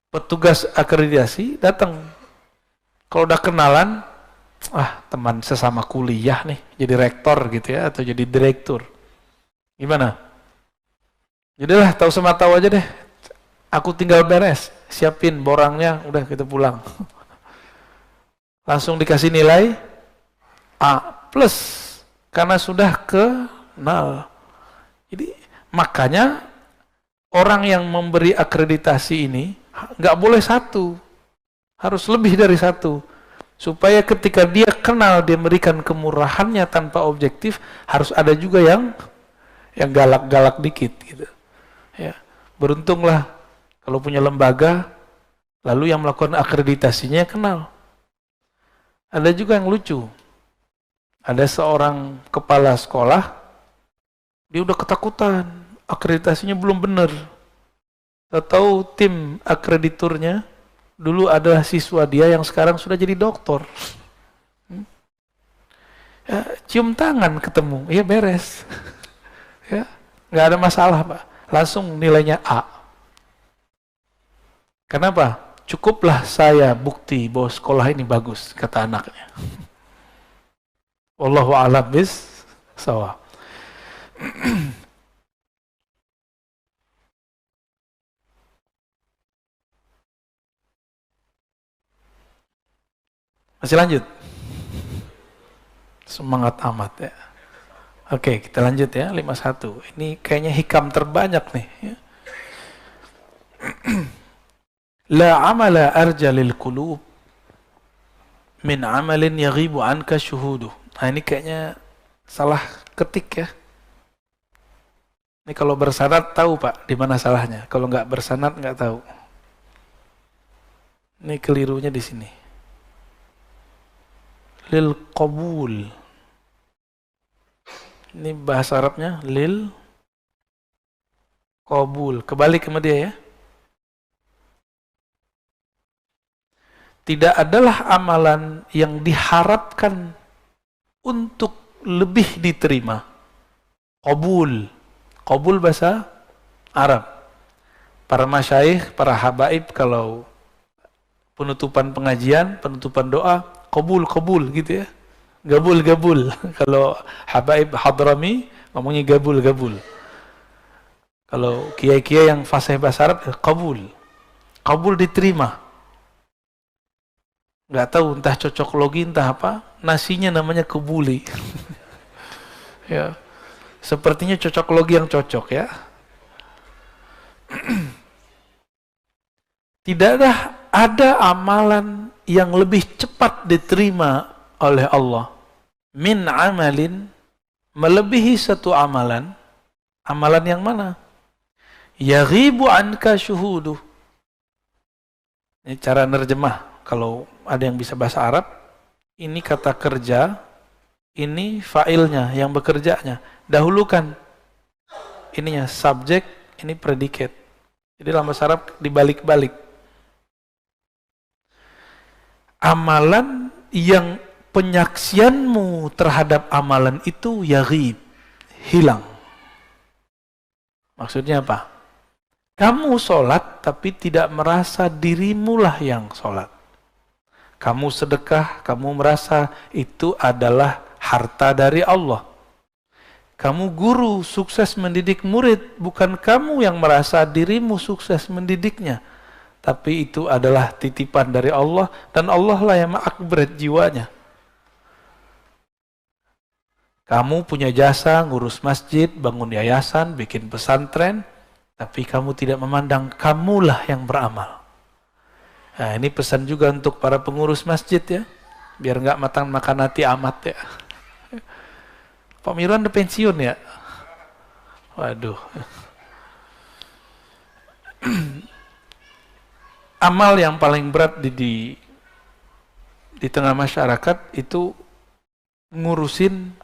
petugas akreditasi datang, kalau udah kenalan, teman sesama kuliah nih, jadi rektor gitu ya, atau jadi direktur, gimana? Jadilah tahu sama tahu aja deh, aku tinggal beres, siapin borangnya, udah kita pulang. Langsung dikasih nilai A+, karena sudah kenal. Jadi makanya orang yang memberi akreditasi ini nggak boleh satu, harus lebih dari satu, supaya ketika dia kenal, dia memberikan kemurahannya tanpa objektif, harus ada juga yang galak-galak dikit gitu. Ya, beruntunglah kalau punya lembaga, lalu yang melakukan akreditasinya kenal. Ada juga yang lucu. Ada seorang kepala sekolah, dia udah ketakutan, akreditasinya belum benar. Tahu tim akrediturnya dulu adalah siswa dia yang sekarang sudah jadi doktor. Ya, cium tangan ketemu, ya beres. Ya, nggak ada masalah, Pak. Langsung nilainya A. Kenapa? Cukuplah saya bukti bahwa sekolah ini bagus, kata anaknya. Wallahu a'lam bis-shawab. Masih lanjut? Semangat amat ya. Oke, kita lanjut ya, 51. Ini kayaknya hikam terbanyak nih ya. La amala arja lil qulub min amalin yaghibu anka syuhuduh. Nah, ini kayaknya salah ketik ya. Ini kalau bersanad tahu Pak di mana salahnya. Kalau nggak bersanad nggak tahu. Ini kelirunya di sini. Lil qabul. Ini bahasa Arabnya lil qabul. Kebalik sama dia ya. Tidak adalah amalan yang diharapkan untuk lebih diterima. Qabul. Qabul bahasa Arab. Para masyaikh, para habaib kalau penutupan pengajian, penutupan doa, qabul gitu ya. Gabul. Kalau habaib hadrami ngomongnya gabul. Kalau kiai-kiai yang fasih bahasa Arab, qabul. Qabul diterima. Nggak tahu entah cocok logi entah apa, nasinya namanya kebuli. Ya, sepertinya cocok logi yang cocok ya. Tidak ada amalan yang lebih cepat diterima oleh Allah min amalin, melebihi satu amalan. Amalan yang mana? Yaghibu anka syuhuduh. Ini cara nerjemah. kalau ada yang bisa bahasa Arab, ini kata kerja, ini fa'ilnya yang bekerjanya. Dahulukan ininya subjek, ini predikat. Jadi dalam bahasa Arab dibalik-balik. Amalan yang penyaksianmu terhadap amalan itu yaghib, hilang. Maksudnya apa? Kamu sholat tapi tidak merasa dirimu lah yang sholat. Kamu sedekah, kamu merasa itu adalah harta dari Allah. Kamu guru sukses mendidik murid, bukan kamu yang merasa dirimu sukses mendidiknya. Tapi itu adalah titipan dari Allah, dan Allah lah yang mengakhirat jiwanya. Kamu punya jasa ngurus masjid, bangun yayasan, bikin pesantren, tapi kamu tidak memandang kamulah yang beramal. Nah, ini pesan juga untuk para pengurus masjid ya, biar nggak makan hati amat ya. Pak Mirwan udah pensiun ya? Waduh. Amal yang paling berat di tengah masyarakat itu ngurusin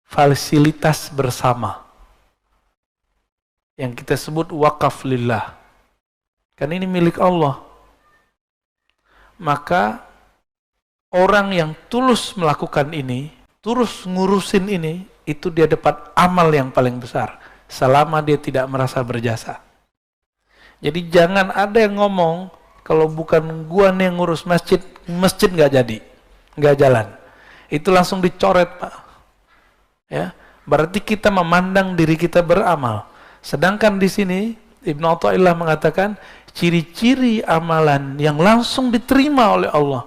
fasilitas bersama. Yang kita sebut wakaf lillah. Kan ini milik Allah. Maka orang yang tulus melakukan ini, tulus ngurusin ini, itu dia dapat amal yang paling besar. Selama dia tidak merasa berjasa. Jadi jangan ada yang ngomong, kalau bukan gua nih yang ngurus masjid, masjid nggak jadi, nggak jalan. Itu langsung dicoret, Pak. Ya, berarti kita memandang diri kita beramal. Sedangkan di sini Ibnu Athaillah mengatakan ciri-ciri amalan yang langsung diterima oleh Allah.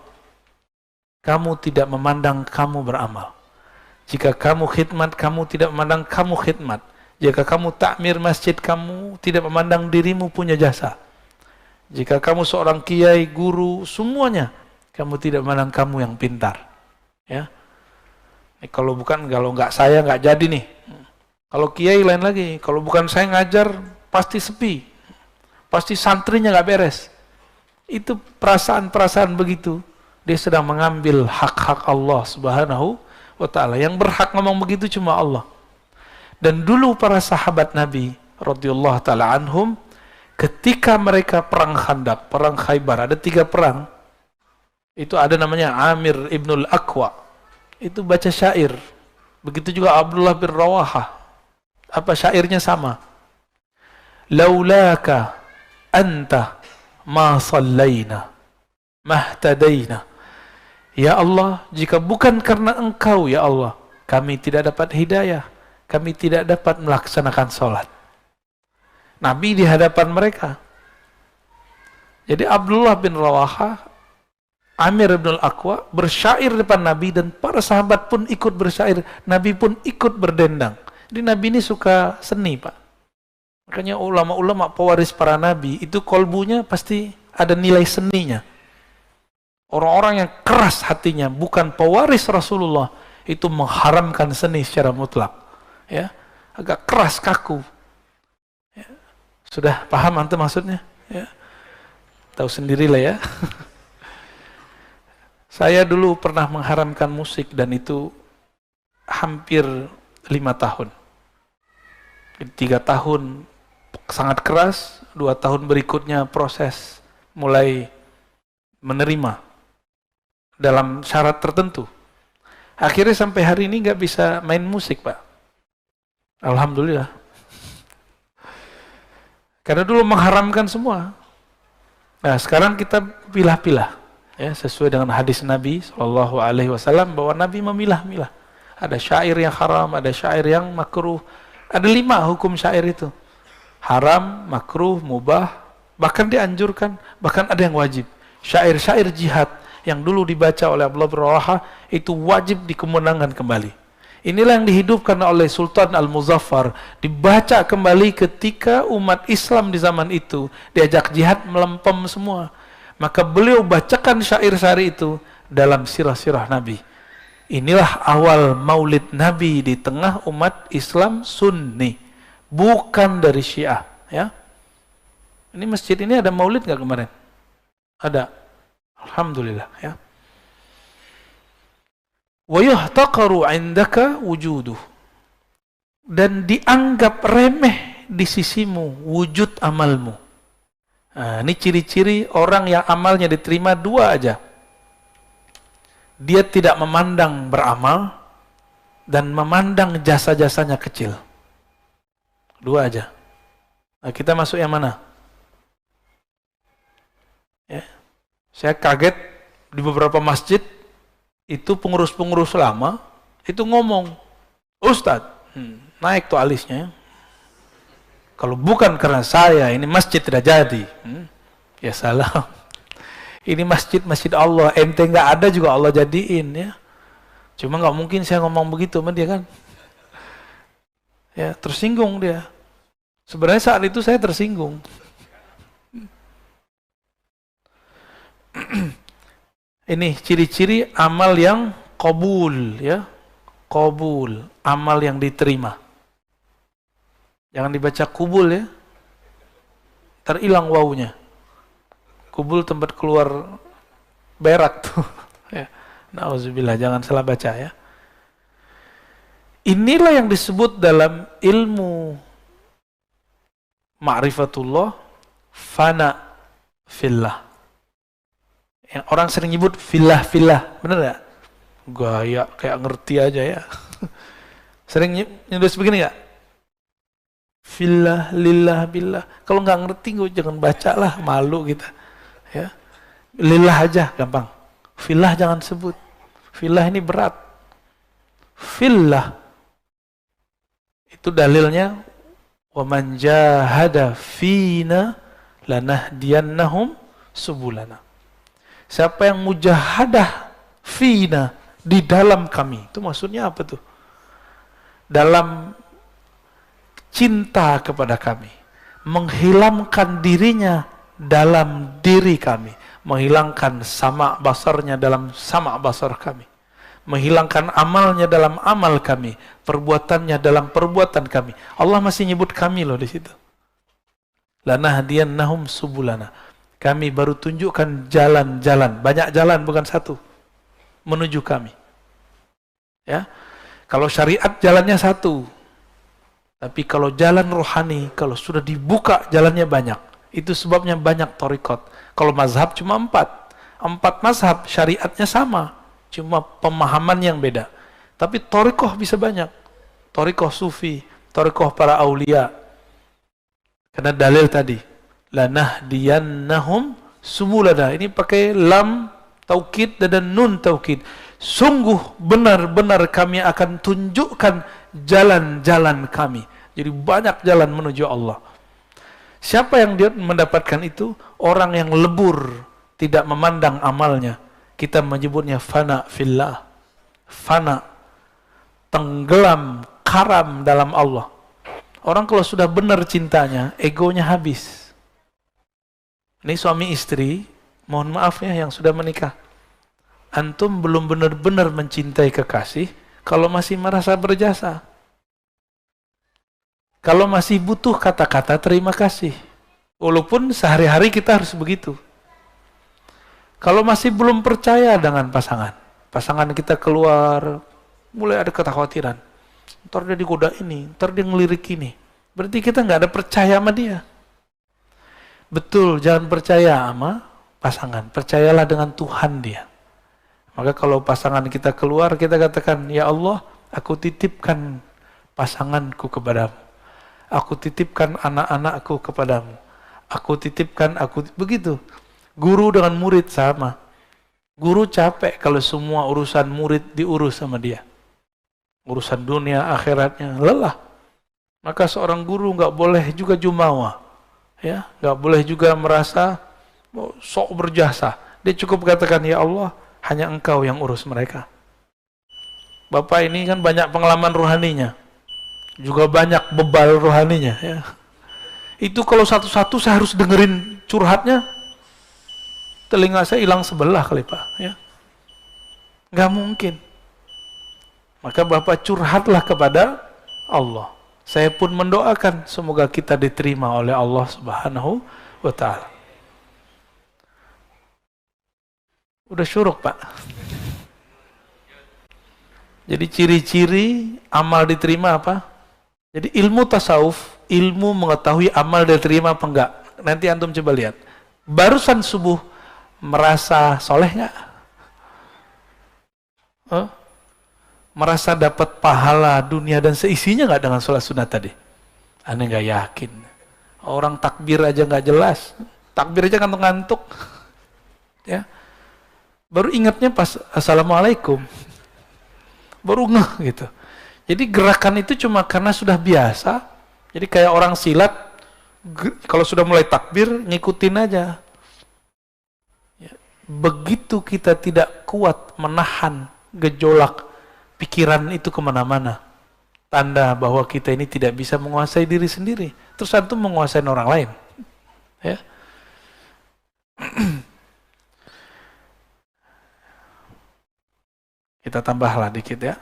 Kamu tidak memandang kamu beramal. Jika kamu khidmat, kamu tidak memandang kamu khidmat. Jika kamu takmir masjid, kamu tidak memandang dirimu punya jasa. Jika kamu seorang kiai, guru, semuanya, kamu tidak memandang kamu yang pintar. Ya, kalau nggak saya nggak jadi nih. Kalau kiai lain lagi. Kalau bukan saya ngajar, pasti sepi, pasti santrinya nggak beres. Itu perasaan-perasaan begitu. Dia sedang mengambil hak-hak Allah Subhanahu wa ta'ala. Yang berhak ngomong begitu cuma Allah. Dan dulu para sahabat Nabi radhiyallahu ta'ala anhum, ketika mereka perang Khandaq, perang Khaybar, ada 3 perang. Itu ada namanya Amir ibnul Aqwa. Itu baca syair. Begitu juga Abdullah bin Rawahah. Apa syairnya sama? Laulaka anta ma sallayna mahtadaina. Ya Allah, jika bukan karena Engkau ya Allah, kami tidak dapat hidayah, kami tidak dapat melaksanakan sholat. Nabi di hadapan mereka. Jadi Abdullah bin Rawahah, Amir bin Al-Aqwa bersyair depan Nabi, dan para sahabat pun ikut bersyair. Nabi pun ikut berdendang. Jadi Nabi ini suka seni, Pak. Makanya ulama-ulama pewaris para Nabi itu kolbunya pasti ada nilai seninya. Orang-orang yang keras hatinya, bukan pewaris Rasulullah, itu mengharamkan seni secara mutlak. Ya, agak keras, kaku. Ya. Sudah paham antum maksudnya? Ya. Tahu sendirilah ya. Saya dulu pernah mengharamkan musik, dan itu hampir 5 tahun. 3 tahun sangat keras, 2 tahun berikutnya proses mulai menerima dalam syarat tertentu. Akhirnya sampai hari ini nggak bisa main musik, Pak. Alhamdulillah. Karena dulu mengharamkan semua. Nah, sekarang kita pilah-pilah, ya, sesuai dengan hadis Nabi SAW bahwa Nabi memilah-milah. Ada syair yang haram, ada syair yang makruh. Ada 5 hukum syair itu. Haram, makruh, mubah, bahkan dianjurkan, bahkan ada yang wajib. Syair-syair jihad yang dulu dibaca oleh Abdullah bin Rawahah itu wajib dikemenangkan kembali. Inilah yang dihidupkan oleh Sultan Al-Muzaffar, dibaca kembali ketika umat Islam di zaman itu diajak jihad melempem semua. Maka beliau bacakan syair-syair itu dalam sirah-sirah Nabi. Inilah awal maulid Nabi di tengah umat Islam Sunni, bukan dari Syiah. Ya, ini masjid ini ada maulid nggak kemarin? Ada. Alhamdulillah ya. Wa yuhtaqaru 'indaka wujuduh. Dan dianggap remeh di sisimu wujud amalmu. Nah, ini ciri-ciri orang yang amalnya diterima dua aja. Dia tidak memandang beramal dan memandang jasa-jasanya kecil. Dua aja. Nah, kita masuk yang mana? Ya. Saya kaget di beberapa masjid itu pengurus-pengurus lama itu ngomong, Ustadz, naik tuh alisnya. Kalau bukan karena saya, ini masjid tidak jadi. Ya salah. Ini masjid Allah. Ente nggak ada juga Allah jadiin ya. Cuma nggak mungkin saya ngomong begitu sama dia kan. Ya tersinggung dia. Sebenarnya saat itu saya tersinggung. Ini ciri-ciri amal yang qabul ya. Qabul, amal yang diterima. Jangan dibaca kubul ya. Terhilang wawunya. Kubul tempat keluar berak tuh. Ya. Nauzubillah, jangan salah baca ya. Inilah yang disebut dalam ilmu ma'rifatullah fana fillah. Yang orang sering nyebut fillah, bener gak? Gaya kayak ngerti aja ya. Sering nyebut begini gak? Fillah, lillah, billah. Kalau nggak ngerti, jangan baca lah, malu kita. Ya, lillah aja, gampang. Fillah jangan sebut. Fillah ini berat. Fillah itu dalilnya, wa man jahada fina lanahdiyannahum subulana. Siapa yang mujahadah fina di dalam kami, itu maksudnya apa tuh? Dalam cinta kepada kami, menghilangkan dirinya dalam diri kami, menghilangkan sama basarnya dalam sama basar kami, menghilangkan amalnya dalam amal kami, perbuatannya dalam perbuatan kami. Allah masih nyebut kami loh di situ. Lanahdiyannahum subulana. Kami baru tunjukkan jalan-jalan, banyak jalan bukan satu, menuju kami. Ya, kalau syariat jalannya satu. Tapi kalau jalan rohani, kalau sudah dibuka jalannya banyak. Itu sebabnya banyak thariqat. Kalau mazhab cuma 4. 4 mazhab, syariatnya sama. Cuma pemahaman yang beda. Tapi thariqah bisa banyak. Thariqah sufi, thariqah para aulia. Karena dalil tadi. Lanahdiyannahum subulana. Ini pakai lam taukid dan nun taukid. Sungguh benar-benar kami akan tunjukkan jalan-jalan kami. Jadi banyak jalan menuju Allah. Siapa yang dia mendapatkan itu? Orang yang lebur, tidak memandang amalnya. Kita menyebutnya fana fillah. Fana, tenggelam, karam dalam Allah. Orang kalau sudah benar cintanya, egonya habis. Ini suami istri, mohon maaf ya yang sudah menikah. Antum belum benar-benar mencintai kekasih kalau masih merasa berjasa. Kalau masih butuh kata-kata terima kasih. Walaupun sehari-hari kita harus begitu. Kalau masih belum percaya dengan pasangan, pasangan kita keluar, mulai ada kekhawatiran. Ntar dia digoda ini, ntar dia ngelirik ini. Berarti kita nggak ada percaya sama dia. Betul, jangan percaya sama pasangan. Percayalah dengan Tuhan dia. Maka kalau pasangan kita keluar, kita katakan, ya Allah, aku titipkan pasanganku kepadamu. Aku titipkan anak-anakku kepadamu. Aku titipkan, begitu. Guru dengan murid sama. Guru capek kalau semua urusan murid diurus sama dia. Urusan dunia, akhiratnya, lelah. Maka seorang guru nggak boleh juga jumawa. Ya, nggak boleh juga merasa sok berjasa. Dia cukup katakan, ya Allah, hanya Engkau yang urus mereka. Bapak ini kan banyak pengalaman rohaninya. Juga banyak bebal rohaninya ya. Itu kalau satu-satu saya harus dengerin curhatnya, telinga saya hilang sebelah kali Pak ya. Nggak mungkin. Maka Bapak curhatlah kepada Allah. Saya pun mendoakan semoga kita diterima oleh Allah Subhanahu wa ta'ala. Udah syuruk, Pak. Jadi ciri-ciri amal diterima apa? Jadi ilmu tasawuf, ilmu mengetahui amal diterima apa enggak. Nanti antum coba lihat. Barusan subuh merasa soleh nggak? Merasa dapat pahala dunia dan seisinya nggak dengan sholat sunat tadi? Aneh nggak yakin. Orang takbir aja nggak jelas. Takbir aja ngantuk-ngantuk. Ya. Baru ingatnya pas assalamualaikum. Baru ngeh gitu. Jadi gerakan itu cuma karena sudah biasa. Jadi kayak orang silat, kalau sudah mulai takbir, ngikutin aja. Ya. Begitu kita tidak kuat menahan gejolak pikiran itu kemana-mana. Tanda bahwa kita ini tidak bisa menguasai diri sendiri. Terus antum menguasai orang lain. Ya. Kita tambahlah dikit ya.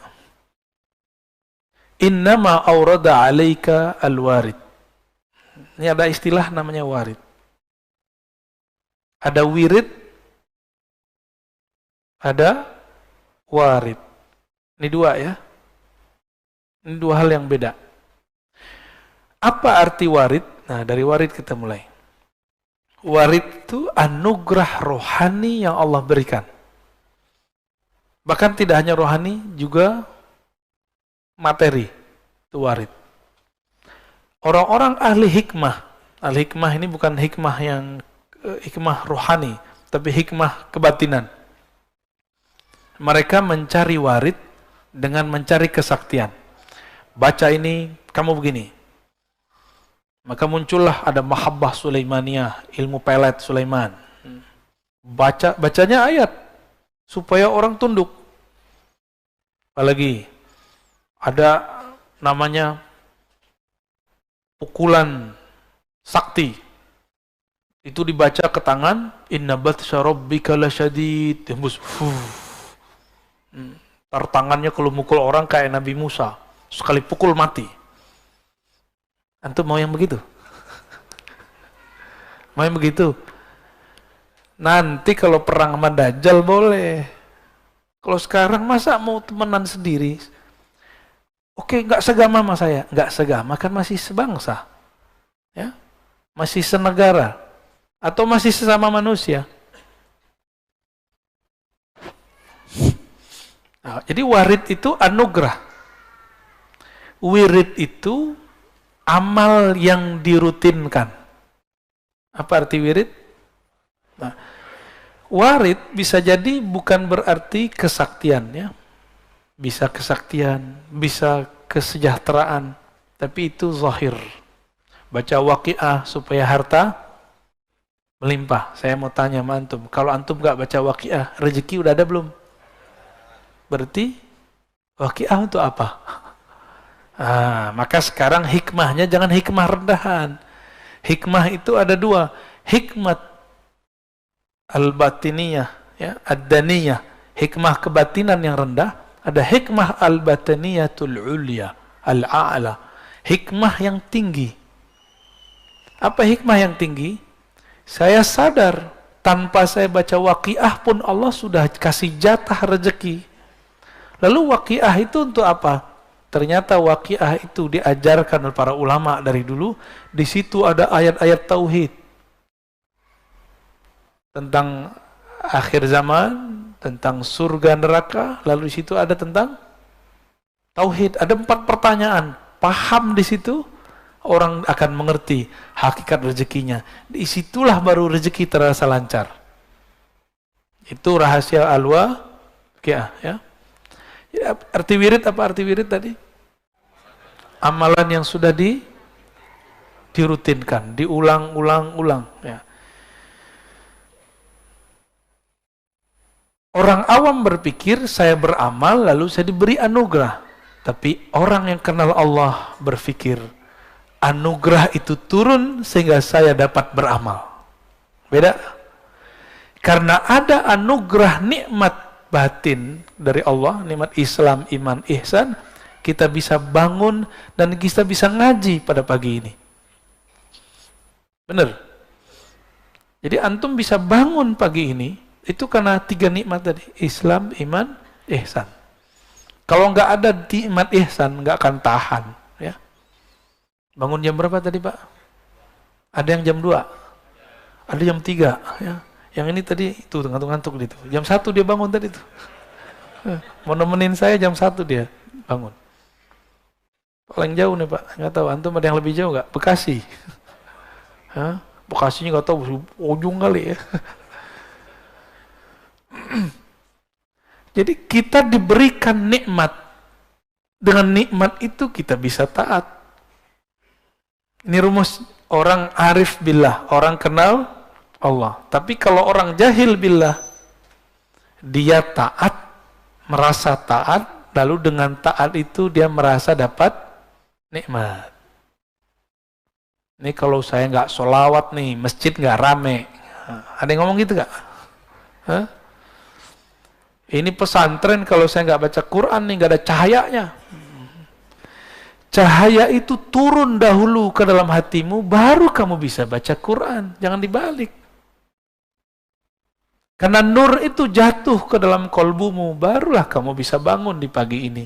Innama awrada alaika al-warid. Ini ada istilah namanya warid. Ada wirid, ada warid. Ini dua ya. Ini dua hal yang beda. Apa arti warid? Nah, dari warid kita mulai. Warid itu anugerah rohani yang Allah berikan. Bahkan tidak hanya rohani, juga materi. Itu warid. Orang-orang ahli hikmah ini bukan hikmah yang hikmah rohani, tapi hikmah kebatinan. Mereka mencari warid dengan mencari kesaktian. Baca ini, kamu begini. Maka muncullah ada mahabbah Sulaimaniyah, ilmu pelet Sulaiman. Bacanya ayat supaya orang tunduk. Apalagi ada namanya pukulan sakti. Itu dibaca ke tangan, inna batsya rabbika lasyadid. Tembus. Tar tangannya kalau mukul orang kayak Nabi Musa. Sekali pukul mati. Antum mau yang begitu? Mau yang begitu? Nanti kalau perang sama Dajjal boleh. Kalau sekarang masa mau temenan sendiri? Oke, nggak segama sama saya. Nggak segama kan masih sebangsa. Ya? Masih senegara. Atau masih sesama manusia. Nah, jadi warid itu anugerah. Wirid itu amal yang dirutinkan. Apa arti wirid? Nah, warid bisa jadi bukan berarti kesaktian ya. Bisa kesaktian, bisa kesejahteraan, tapi itu zahir. Baca Waqiah supaya harta melimpah. Saya mau tanya sama antum, kalau antum nggak baca Waqiah, rezeki udah ada belum? Berarti Waqiah untuk apa? Maka sekarang hikmahnya jangan hikmah rendahan. Hikmah itu ada dua, hikmat al-batiniyah, ya, ad-daniyah, hikmah kebatinan yang rendah, ada hikmah al-batiniyatul ulya, al-a'la, hikmah yang tinggi. Apa hikmah yang tinggi? Saya sadar tanpa saya baca Waqiah pun Allah sudah kasih jatah rezeki. Lalu Waqiah itu untuk apa? Ternyata Waqiah itu diajarkan oleh para ulama dari dulu. Di situ ada ayat-ayat tauhid tentang akhir zaman, tentang surga neraka. Lalu di situ ada tentang tauhid. Ada 4 pertanyaan. Paham di situ, orang akan mengerti hakikat rezekinya. Di situlah baru rezeki terasa lancar. Itu rahasia al-Waqiah ya. Ya, arti wirid apa arti wirid tadi? Amalan yang sudah dirutinkan, diulang-ulang-ulang. Ya. Orang awam berpikir saya beramal lalu saya diberi anugerah. Tapi orang yang kenal Allah berpikir anugerah itu turun sehingga saya dapat beramal. Beda. Karena ada anugerah nikmat batin dari Allah, nikmat Islam, iman, ihsan, kita bisa bangun dan kita bisa ngaji pada pagi ini. Benar. Jadi antum bisa bangun pagi ini Itu karena 3 nikmat tadi, Islam, iman, ihsan. Kalau nggak ada nikmat ihsan, nggak akan tahan. Ya. Bangun jam berapa tadi Pak? Ada yang jam 2, ada jam 3. Ya. Yang ini tadi, itu ngantuk-ngantuk gitu. Jam 1 dia bangun tadi tuh. Mau nemenin saya jam 1 dia bangun. Paling jauh nih Pak, nggak tahu. Antum ada yang lebih jauh nggak? Bekasi. Hah? Bekasinya nggak tahu, ujung kali ya. Jadi kita diberikan nikmat. Dengan nikmat itu kita bisa taat. Ini rumus orang arif billah, orang kenal Allah. Tapi kalau orang jahil billah, dia taat, merasa taat, lalu dengan taat itu dia merasa dapat nikmat. Ini kalau saya nggak sholawat nih, masjid nggak rame. Ada yang ngomong gitu nggak? Hah? Ini pesantren kalau saya nggak baca Quran nih, nggak ada cahayanya. Cahaya itu turun dahulu ke dalam hatimu, baru kamu bisa baca Quran. Jangan dibalik. Karena nur itu jatuh ke dalam kolbumu, barulah kamu bisa bangun di pagi ini.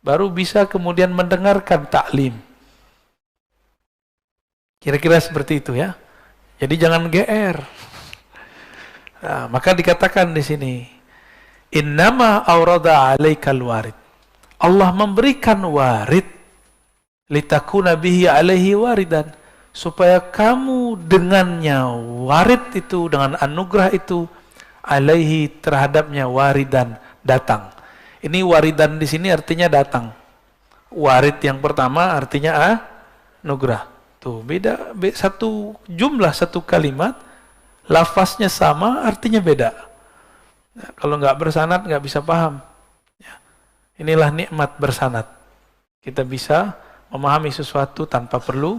Baru bisa kemudian mendengarkan taklim. Kira-kira seperti itu ya. Jadi jangan GR. Nah, maka dikatakan di sini, innama aurada alaikal warid. Allah memberikan warid litakuna bihi alaihi waridan, supaya kamu dengannya warid itu, dengan anugerah itu, alaihi terhadapnya waridan, datang. Ini waridan di sini artinya datang. Warid yang pertama artinya anugerah. Tuh beda, satu jumlah, satu kalimat, lafaznya sama, artinya beda. Nah, kalau nggak bersanad nggak bisa paham. Ya. Inilah nikmat bersanad. Kita bisa memahami sesuatu tanpa perlu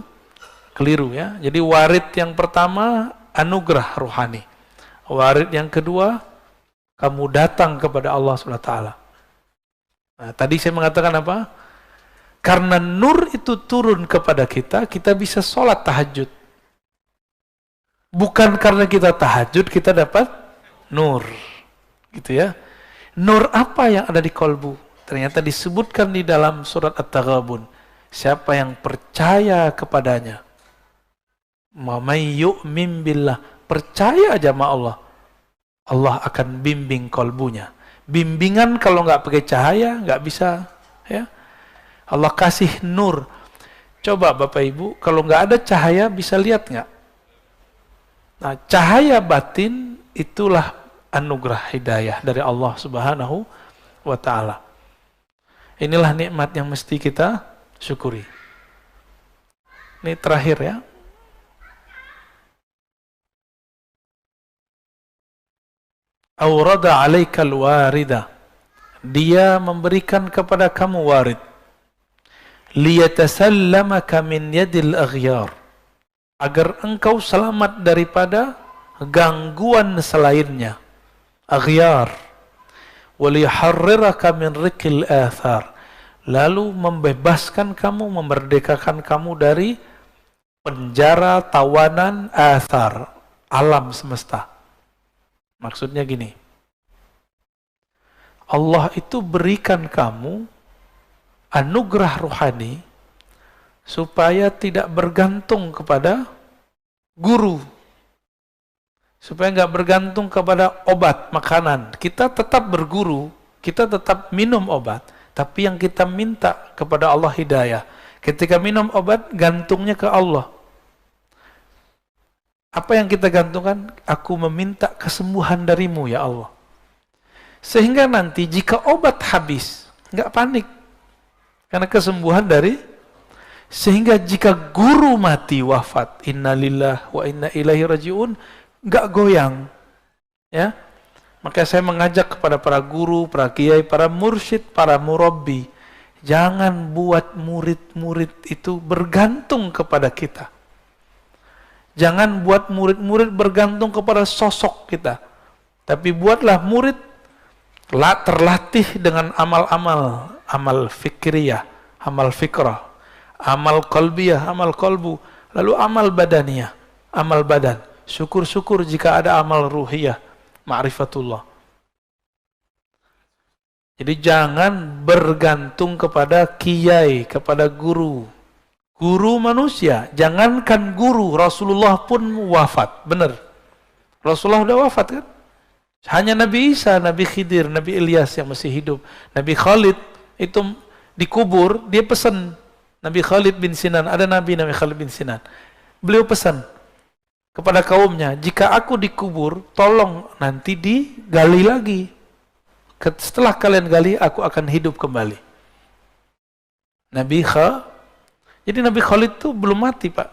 keliru ya. Jadi warid yang pertama anugerah rohani. Warid yang kedua kamu datang kepada Allah SWT. Nah, tadi saya mengatakan apa? Karena nur itu turun kepada kita, kita bisa sholat tahajud. Bukan karena kita tahajud kita dapat nur. Gitu ya. Nur apa yang ada di kolbu? Ternyata disebutkan di dalam surat At-Taghabun. Siapa yang percaya kepadanya, may yu'min billah, percaya aja sama Allah, Allah akan bimbing kolbunya. Bimbingan kalau nggak pakai cahaya nggak bisa ya. Allah kasih nur. Coba Bapak Ibu, kalau nggak ada cahaya bisa lihat nggak? Nah, cahaya batin itulah anugerah hidayah dari Allah Subhanahu wa Ta'ala. Inilah nikmat yang mesti kita syukuri. Ini terakhir ya. Aurada alaikal warida. Dia memberikan kepada kamu warid. Liyatasallamaka min yadil aghyar. Agar engkau selamat daripada gangguan selainnya. Aghyar. Waliharriraka min rikil athar. Lalu membebaskan kamu, memerdekakan kamu dari penjara, tawanan, athar, alam semesta. Maksudnya gini, Allah itu berikan kamu anugerah rohani supaya tidak bergantung kepada guru, supaya nggak bergantung kepada obat, makanan. Kita tetap berguru, kita tetap minum obat, tapi yang kita minta kepada Allah hidayah. Ketika minum obat, gantungnya ke Allah. Apa yang kita gantungkan? Aku meminta kesembuhan darimu ya Allah. Sehingga nanti jika obat habis, nggak panik. Karena kesembuhan dari, sehingga jika guru mati wafat, innalillah wa inna ilaihi rajiun, nggak goyang. Ya. Maka saya mengajak kepada para guru, para kiai, para mursyid, para murabbi, jangan buat murid-murid itu bergantung kepada kita. Jangan buat murid-murid bergantung kepada sosok kita. Tapi buatlah murid terlatih dengan amal-amal, amal fikriyah, amal fikrah, amal qalbiyah, amal qalbu, lalu amal badaniyah, amal badan. Syukur-syukur jika ada amal ruhiyah, ma'rifatullah. Jadi jangan bergantung kepada kiai, kepada guru. Guru manusia, jangankan guru, Rasulullah pun wafat, benar. Rasulullah udah wafat kan? Hanya Nabi Isa, Nabi Khidir, Nabi Ilyas yang masih hidup. Nabi Khalid itu dikubur, dia pesan. Nabi Khalid bin Sinan, ada Nabi Khalid bin Sinan. Beliau pesan kepada kaumnya, jika aku dikubur, tolong nanti digali lagi. Setelah kalian gali, aku akan hidup kembali. Jadi Nabi Khalid itu belum mati, Pak.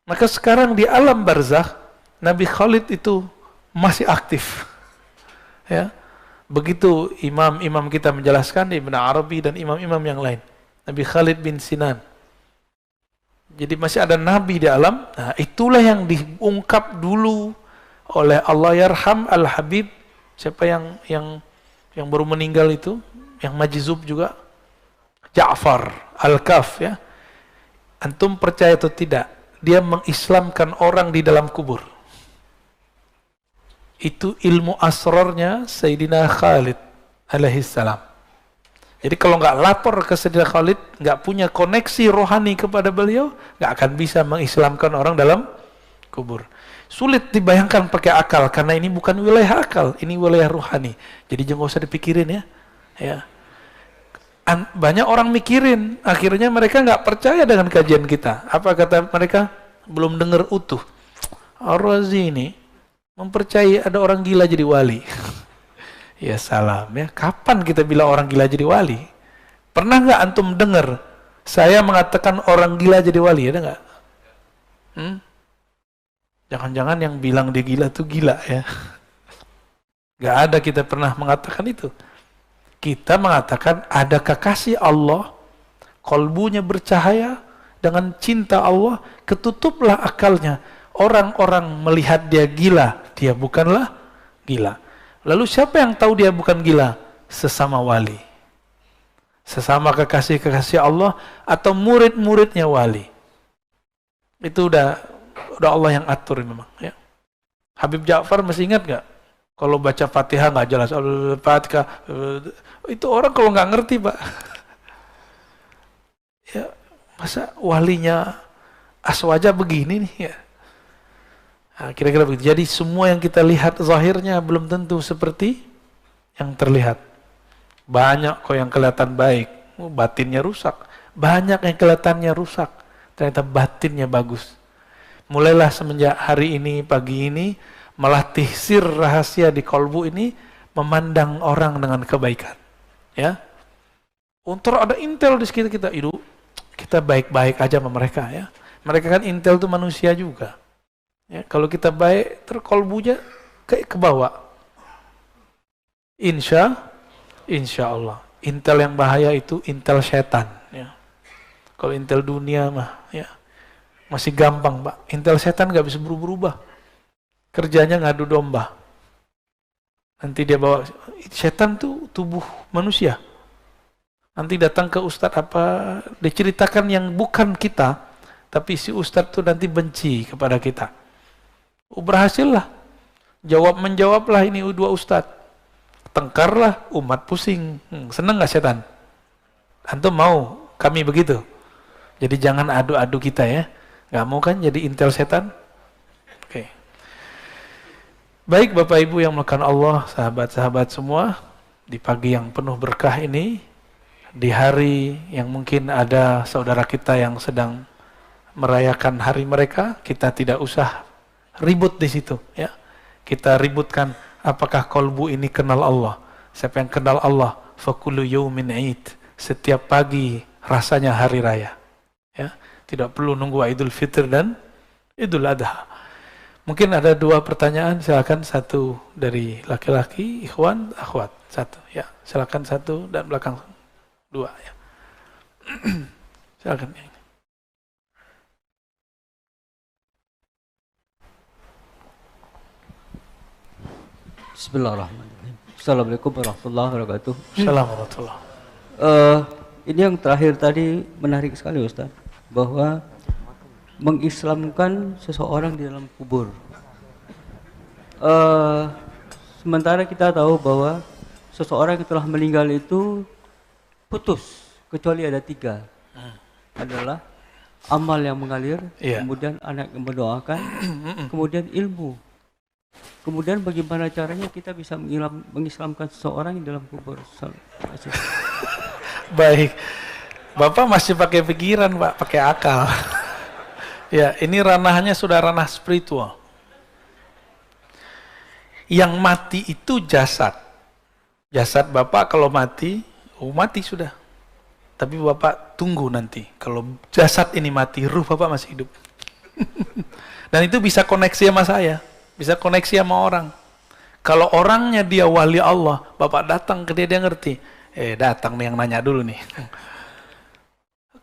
Maka sekarang di alam barzakh, Nabi Khalid itu masih aktif. Ya. Begitu imam-imam kita menjelaskan, Ibn Arabi dan imam-imam yang lain. Nabi Khalid bin Sinan. Jadi masih ada nabi di alam. Nah, itulah yang diungkap dulu oleh Allah yarham Al-Habib. Siapa yang baru meninggal itu, yang majzub juga, Ja'far Al-Kaf, ya. Antum percaya atau tidak, dia mengislamkan orang di dalam kubur. Itu ilmu asrarnya Sayyidina Khalid alaihissalam. Jadi kalau nggak lapor ke Sayyidina Khalid, nggak punya koneksi rohani kepada beliau, nggak akan bisa mengislamkan orang dalam kubur. Sulit dibayangkan pakai akal, karena ini bukan wilayah akal, ini wilayah rohani. Jadi jangan usah dipikirin ya. Banyak orang mikirin, akhirnya mereka nggak percaya dengan kajian kita. Apa kata mereka? Belum dengar utuh. Ar-Razi ini mempercayai ada orang gila jadi wali. Ya salam ya. Kapan kita bilang orang gila jadi wali? Pernah nggak antum dengar saya mengatakan orang gila jadi wali? Ada nggak? Jangan-jangan yang bilang dia gila tuh gila ya. Nggak ada kita pernah mengatakan itu. Kita mengatakan ada kekasih Allah, kolbunya bercahaya dengan cinta Allah, ketutuplah akalnya. Orang-orang melihat dia gila, dia bukanlah gila. Lalu siapa yang tahu dia bukan gila? Sesama wali. Sesama kekasih-kekasih Allah atau murid-muridnya wali. Itu udah Allah yang atur memang ya. Habib Ja'far masih ingat nggak? Kalau baca Fatihah nggak jelas, Fatihah itu orang kalau nggak ngerti, Pak. Ya, masa walinya aswaja begini nih ya. Nah, kira-kira begitu. Jadi semua yang kita lihat zahirnya belum tentu seperti yang terlihat. Banyak kok yang kelihatan baik, batinnya rusak. Banyak yang kelihatannya rusak, ternyata batinnya bagus. Mulailah semenjak hari ini, pagi ini, melatih sir rahasia di kolbu ini, memandang orang dengan kebaikan. Ya, untuk ada intel di sekitar kita, itu kita baik-baik aja sama mereka ya. Mereka kan intel itu manusia juga. Ya, kalau kita baik, terkolbunya kayak ke bawah. Insya Allah. Intel yang bahaya itu intel setan. Ya. Kalau intel dunia mah, ya masih gampang, Pak. Intel setan nggak bisa berubah. Kerjanya ngadu domba. Nanti dia bawa, setan tuh tubuh manusia. Nanti datang ke ustadz apa, diceritakan yang bukan kita, tapi si ustadz tuh nanti benci kepada kita. Berhasil lah. Menjawablah ini dua ustadz. Tengkarlah, umat pusing. Seneng gak setan? Antum mau kami begitu? Jadi jangan adu-adu kita ya. Gak mau kan jadi intel setan? Oke. Baik Bapak Ibu yang melakukan Allah, sahabat-sahabat semua, di pagi yang penuh berkah ini, di hari yang mungkin ada saudara kita yang sedang merayakan hari mereka, kita tidak usah ribut di situ ya. Kita ributkan apakah kolbu ini kenal Allah. Siapa yang kenal Allah, fakullu yaumin 'id. Setiap pagi rasanya hari raya. Ya, tidak perlu nunggu Idul Fitr dan Idul Adha. Mungkin ada dua pertanyaan, silakan satu dari laki-laki, ikhwan, akhwat. Satu ya, silakan satu dan belakang dua ya. Silakan. Bismillahirrahmanirrahim. Assalamualaikum warahmatullahi wabarakatuh. Assalamualaikum warahmatullahi. Ini yang terakhir tadi menarik sekali Ustaz, bahwa mengislamkan seseorang di dalam kubur. Sementara kita tahu bahwa seseorang yang telah meninggal itu putus, kecuali ada 3. Adalah amal yang mengalir, kemudian anak yang mendoakan, kemudian ilmu. Kemudian bagaimana caranya kita bisa mengislamkan seseorang yang dalam kubur? Baik, Bapak masih pakai pikiran, Pak, pakai akal. Ya, ini ranahnya sudah ranah spiritual. Yang mati itu jasad. Jasad Bapak kalau mati, mati sudah. Tapi Bapak tunggu nanti. Kalau jasad ini mati, ruh Bapak masih hidup. Dan itu bisa koneksi sama saya. Bisa koneksi sama orang. Kalau orangnya dia wali Allah, Bapak datang ke dia, dia ngerti. Datang nih yang nanya dulu nih.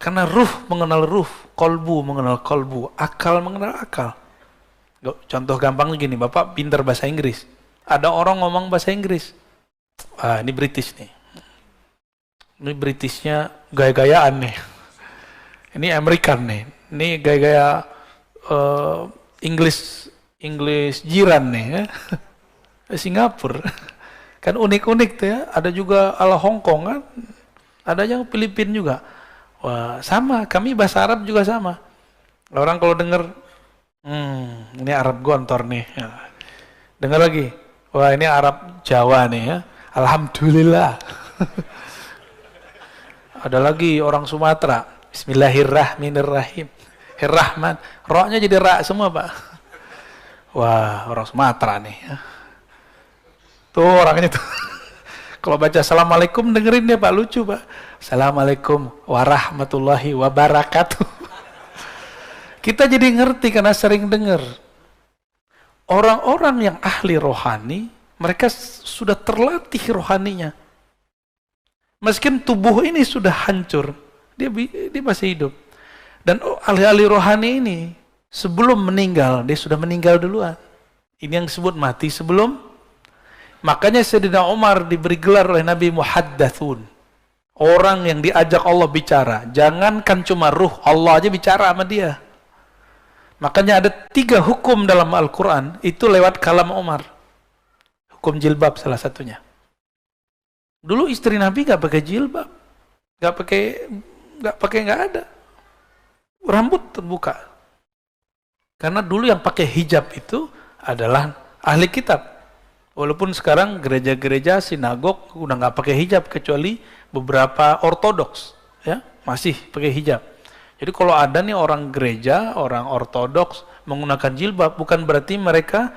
Karena ruh mengenal ruh, kolbu mengenal kolbu, akal mengenal akal. Contoh gampangnya gini, Bapak pintar bahasa Inggris. Ada orang ngomong bahasa Inggris. Ini British nih. Ini Britishnya gaya-gayaan nih. Ini American nih. Ini gaya-gaya English jiran nih ya. Singapura. Kan unik-unik tuh ya. Ada juga ala Hong Kong kan. Ada yang Filipina juga. Wah, sama. Kami bahasa Arab juga sama. Orang kalau dengar, ini Arab gontor nih. Ya. Dengar lagi. Wah, ini Arab Jawa nih ya. Alhamdulillah. Ada lagi orang Sumatera. Bismillahirrahmanirrahim. Rahman. Roknya jadi ra semua, Pak. Wah, orang Sumatera nih ya. Tuh orangnya tuh. Kalau baca Assalamualaikum dengerin dia, Pak, lucu, Pak. Assalamualaikum warahmatullahi wabarakatuh. Kita jadi ngerti karena sering dengar. Orang-orang yang ahli rohani, mereka sudah terlatih rohaninya. Meskipun tubuh ini sudah hancur, dia masih hidup. Dan ahli-ahli rohani ini, sebelum meninggal, dia sudah meninggal duluan. Ini yang disebut mati sebelum. Makanya Sayyidina Umar diberi gelar oleh Nabi Muhaddatsun. Orang yang diajak Allah bicara. Jangankan cuma ruh, Allah aja bicara sama dia. Makanya ada 3 hukum dalam Al-Quran, itu lewat kalam Umar. Hukum jilbab salah satunya. Dulu istri Nabi gak pakai jilbab. Gak ada. Rambut terbuka. Karena dulu yang pakai hijab itu adalah ahli kitab. Walaupun sekarang gereja-gereja, sinagog udah nggak pakai hijab kecuali beberapa ortodoks, ya masih pakai hijab. Jadi kalau ada nih orang gereja, orang ortodoks menggunakan jilbab, bukan berarti mereka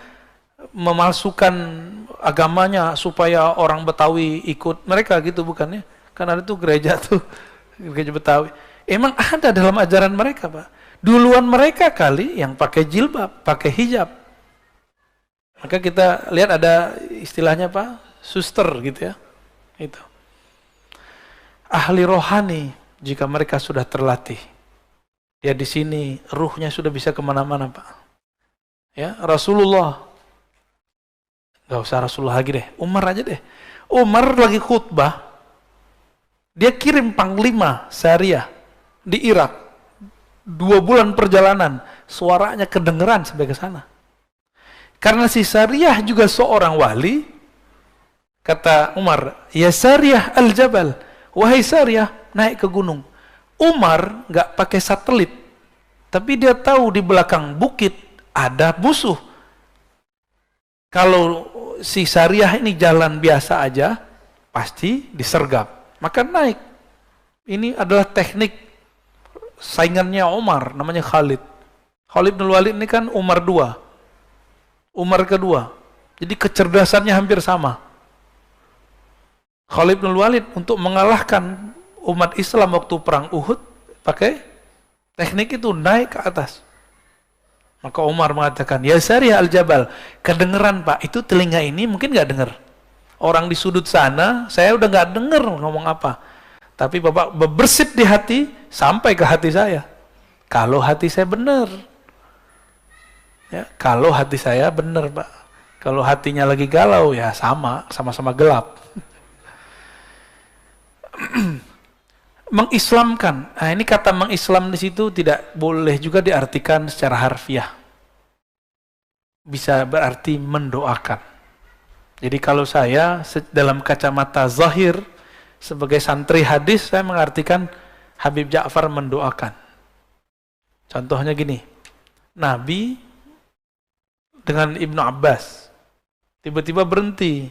memalsukan agamanya supaya orang Betawi ikut mereka gitu, bukan ya? Kan ada tuh gereja Betawi. Emang ada dalam ajaran mereka, Pak. Duluan mereka kali yang pakai jilbab, pakai hijab. Maka kita lihat ada istilahnya, Pak, suster gitu ya. Itu. Ahli rohani jika mereka sudah terlatih. Ya di sini ruhnya sudah bisa kemana-mana, Pak. Ya, Rasulullah. Gak usah Rasulullah lagi deh, Umar aja deh. Umar lagi khutbah. Dia kirim panglima Syariah di Irak. 2 bulan perjalanan, suaranya kedengeran sampai ke sana. Karena si Syariah juga seorang wali, kata Umar, ya Syariah al-Jabal, wahai Syariah, naik ke gunung. Umar nggak pakai satelit, tapi dia tahu di belakang bukit ada musuh. Kalau si Syariah ini jalan biasa aja, pasti disergap. Maka naik. Ini adalah teknik saingannya Umar, namanya Khalid. Khalid bin Walid ini kan Umar 2. Umar kedua. Jadi kecerdasannya hampir sama. Khalid bin Walid untuk mengalahkan umat Islam waktu perang Uhud pakai teknik itu, naik ke atas. Maka Umar mengatakan, ya Syariah al-Jabal, kedengeran Pak, itu telinga ini mungkin nggak dengar. Orang di sudut sana, saya udah nggak dengar ngomong apa. Tapi Bapak berbersih di hati, sampai ke hati saya. Kalau hati saya benar. Ya, kalau hati saya benar, Pak. Kalau hatinya lagi galau, ya sama-sama gelap. Mengislamkan. Nah, ini kata mengislam di situ tidak boleh juga diartikan secara harfiah. Bisa berarti mendoakan. Jadi kalau saya dalam kacamata zahir sebagai santri hadis, saya mengartikan Habib Ja'far mendoakan. Contohnya gini, Nabi dengan Ibnu Abbas tiba-tiba berhenti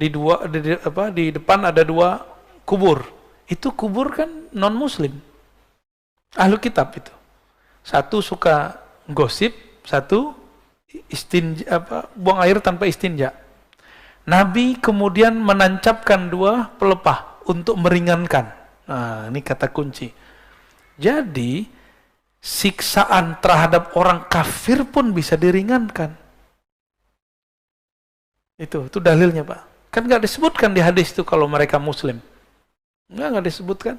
di depan ada 2 kubur. Itu kubur kan non muslim, ahlu kitab itu. Satu suka gosip, satu buang air tanpa istinja. Nabi kemudian menancapkan 2 pelepah untuk meringankan. Nah, ini kata kunci. Jadi siksaan terhadap orang kafir pun bisa diringankan. Itu dalilnya, Pak. Kan nggak disebutkan di hadis itu kalau mereka muslim. Nggak disebutkan.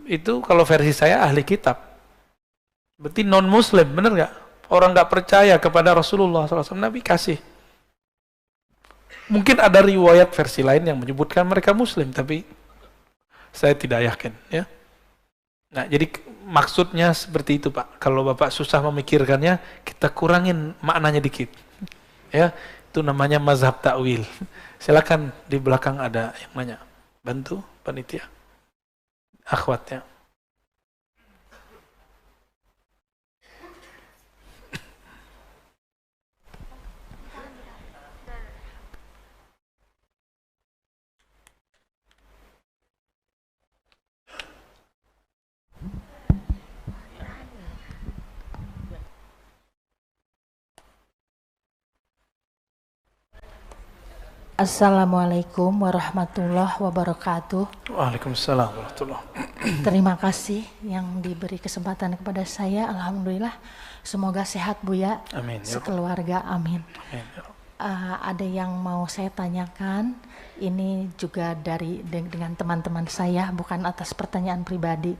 Itu kalau versi saya ahli kitab. Berarti non muslim, bener nggak? Orang nggak percaya kepada Rasulullah SAW, Nabi kasih. Mungkin ada riwayat versi lain yang menyebutkan mereka muslim, tapi saya tidak yakin, ya. Nah, jadi maksudnya seperti itu, Pak. Kalau Bapak susah memikirkannya, kita kurangin maknanya dikit. Ya, itu namanya mazhab ta'wil. Silakan di belakang ada yang nanya. Bantu panitia. Akhwatnya. Assalamualaikum warahmatullahi wabarakatuh. Waalaikumsalam warahmatullahi. Terima kasih yang diberi kesempatan kepada saya. Alhamdulillah. Semoga sehat Buya. Amin. Sekeluarga. Amin. Amin. Ada yang mau saya tanyakan. Ini juga dengan teman-teman saya, bukan atas pertanyaan pribadi.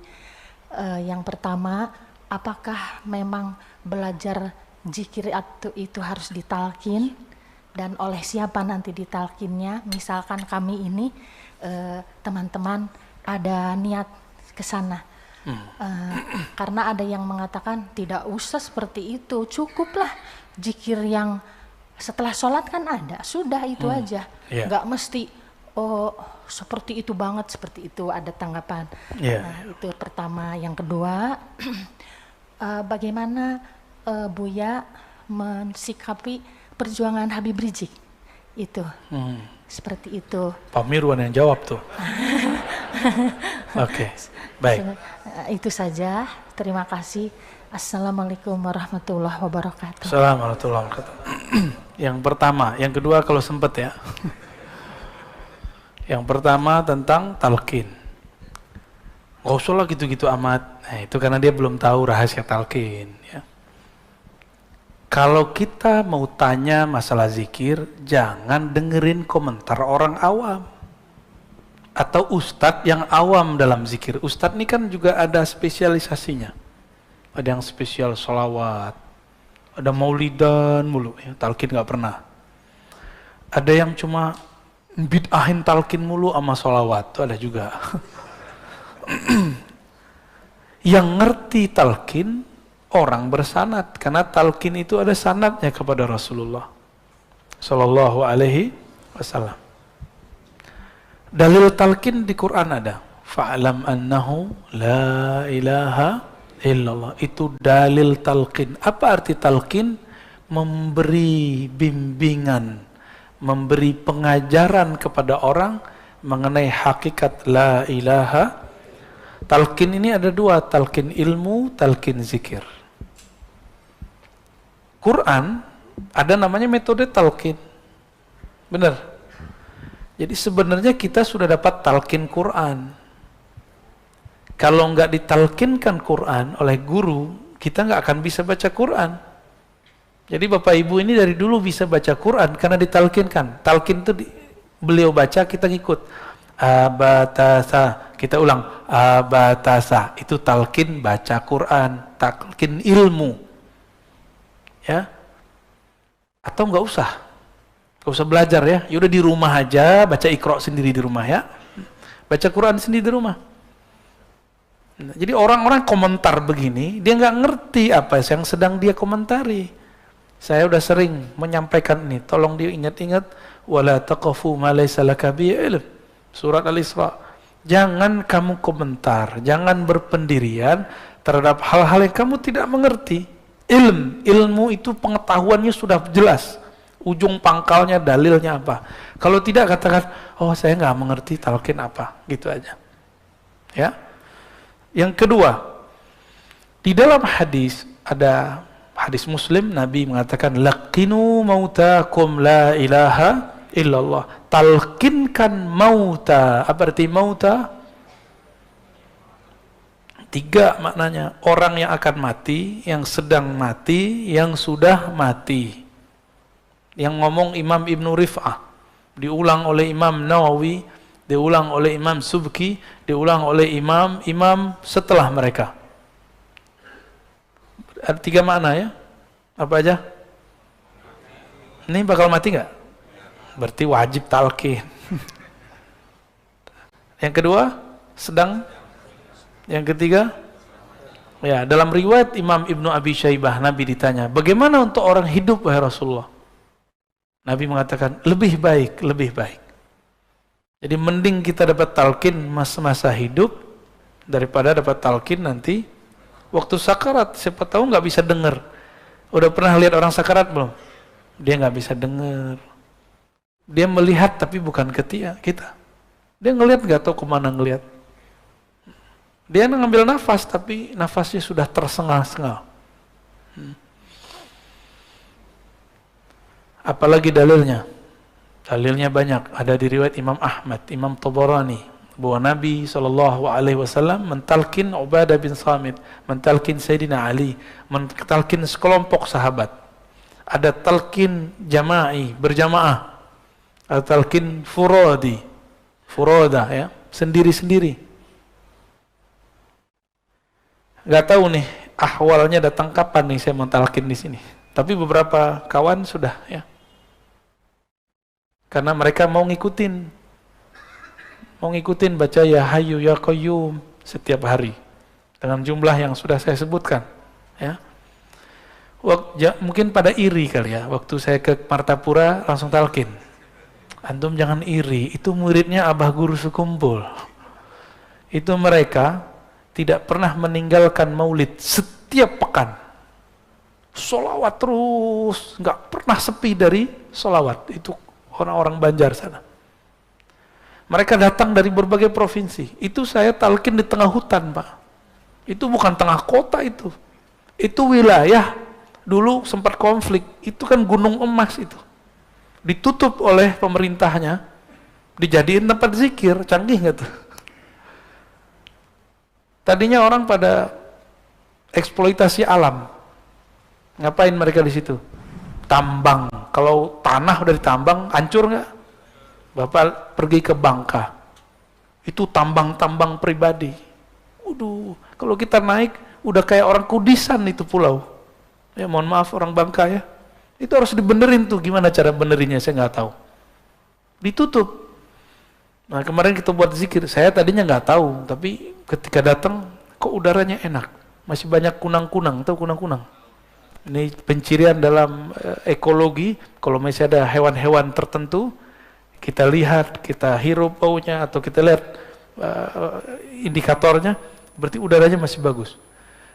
Yang pertama, apakah memang belajar zikir itu harus ditalkin? Dan oleh siapa nanti ditalkinnya? Misalkan kami ini teman-teman ada niat ke sana. Karena ada yang mengatakan tidak usah seperti itu, cukuplah zikir yang setelah sholat kan ada, sudah itu aja. Nggak mesti seperti itu banget, seperti itu, ada tanggapan. Nah, itu pertama. Yang kedua, bagaimana Buya mensikapi perjuangan Habib Rizik itu, seperti itu. Pak Mirwan yang jawab tuh. Oke, baik. Itu saja. Terima kasih. Assalamualaikum warahmatullahi wabarakatuh. Assalamualaikum warahmatullahi wabarakatuh. Yang pertama, yang kedua kalau sempat ya. Yang pertama tentang talqin. Nggak usah lah gitu-gitu amat. Nah, itu karena dia belum tahu rahasia talqin. Ya. Kalau kita mau tanya masalah zikir, jangan dengerin komentar orang awam atau ustadz yang awam dalam zikir. Ustadz ini kan juga ada spesialisasinya. Ada yang spesial sholawat, ada maulidan mulu, ya, talqin nggak pernah. Ada yang cuma bid'ahin talqin mulu sama sholawat, itu ada juga. Yang ngerti talqin orang bersanad, karena talqin itu ada sanadnya kepada Rasulullah Sallallahu Alaihi Wasallam. Dalil talqin di Quran ada, fa'lam annahu la ilaha illallah. Itu dalil talqin. Apa arti talqin? Memberi bimbingan, memberi pengajaran kepada orang mengenai hakikat la ilaha. Talqin ini ada 2, talqin ilmu, talqin zikir. Quran ada namanya metode talqin. Benar. Jadi sebenarnya kita sudah dapat talqin Quran. Kalau nggak ditalkinkan Quran oleh guru, kita nggak akan bisa baca Quran. Jadi Bapak Ibu ini dari dulu bisa baca Quran karena ditalkinkan. Talqin itu beliau baca, kita ngikut. Abatasa, kita ulang. Abatasa, itu talqin baca Quran, talqin ilmu. Ya, atau nggak usah belajar ya, yaudah di rumah aja baca Iqra sendiri di rumah ya, baca Quran sendiri di rumah. Nah, jadi orang-orang komentar begini dia nggak ngerti apa yang sedang dia komentari. Saya udah sering menyampaikan ini, tolong diingat-ingat, wala taqafu ma laysa laka bihi ilm. Surat Al-Isra. Jangan kamu komentar, jangan berpendirian terhadap hal-hal yang kamu tidak mengerti. Ilmu itu pengetahuannya sudah jelas. Ujung pangkalnya, dalilnya apa. Kalau tidak, katakan, oh saya nggak mengerti talqin apa, gitu aja. Ya. Yang kedua, di dalam hadis ada hadis Muslim, Nabi mengatakan, laqinu mautakum la ilaha illallah. Talqinkan mauta. Apa arti mauta? 3 maknanya. Orang yang akan mati, yang sedang mati, yang sudah mati. Yang ngomong Imam Ibnu Rif'ah, diulang oleh Imam Nawawi, diulang oleh Imam Subki, diulang oleh imam setelah mereka. Ada 3 makna ya. Apa aja? Ini bakal mati nggak? Berarti wajib talqin. Yang kedua, sedang. Yang ketiga, ya, dalam riwayat Imam Ibnu Abi Syaibah, Nabi ditanya, bagaimana untuk orang hidup wahai Rasulullah? Nabi mengatakan, lebih baik, lebih baik. Jadi mending kita dapat talqin masa-masa hidup daripada dapat talqin nanti waktu sakarat. Siapa tahu nggak bisa dengar. Udah pernah lihat orang sakarat belum? Dia nggak bisa dengar. Dia melihat tapi bukan kita. Dia ngelihat nggak tahu kemana ngelihat. Dia ngambil nafas tapi nafasnya sudah tersengal-sengal. Apalagi dalilnya? Dalilnya banyak. Ada di riwayat Imam Ahmad, Imam Tabarani, bahwa Nabi SAW mentalkin Ubadah bin Samit, mentalkin Sayyidina Ali, mentalkin sekelompok sahabat. Ada talqin jama'i, berjamaah. Ada talqin furoda ya, sendiri-sendiri. Gak tahu nih ahwalnya datang kapan nih saya mentalkin di sini. Tapi beberapa kawan sudah ya. Karena mereka mau ngikutin baca ya Hayyu ya Qayyum setiap hari dengan jumlah yang sudah saya sebutkan ya. Mungkin pada iri kali ya, waktu saya ke Martapura langsung talqin. Antum jangan iri, itu muridnya Abah Guru Sekumpul. Itu mereka tidak pernah meninggalkan maulid setiap pekan. Sholawat terus, nggak pernah sepi dari sholawat. Itu orang-orang Banjar sana. Mereka datang dari berbagai provinsi. Itu saya talqin di tengah hutan, Pak. Itu bukan tengah kota itu. Itu wilayah. Dulu sempat konflik. Itu kan gunung emas itu. Ditutup oleh pemerintahnya. Dijadiin tempat zikir. Canggih nggak tuh? Tadinya orang pada eksploitasi alam. Ngapain mereka di situ? Tambang. Kalau tanah udah ditambang, hancur nggak? Bapak pergi ke Bangka. Itu tambang-tambang pribadi. Waduh, kalau kita naik, udah kayak orang kudisan itu pulau. Ya mohon maaf orang Bangka ya. Itu harus dibenerin tuh. Gimana cara benerinnya? Saya nggak tahu. Ditutup. Nah kemarin kita buat zikir. Saya tadinya nggak tahu, tapi ketika datang, kok udaranya enak. Masih banyak kunang-kunang. Tahu kunang-kunang? Ini pencirian dalam ekologi. Kalau masih ada hewan-hewan tertentu, kita lihat, kita hirup baunya, atau kita lihat indikatornya, berarti udaranya masih bagus.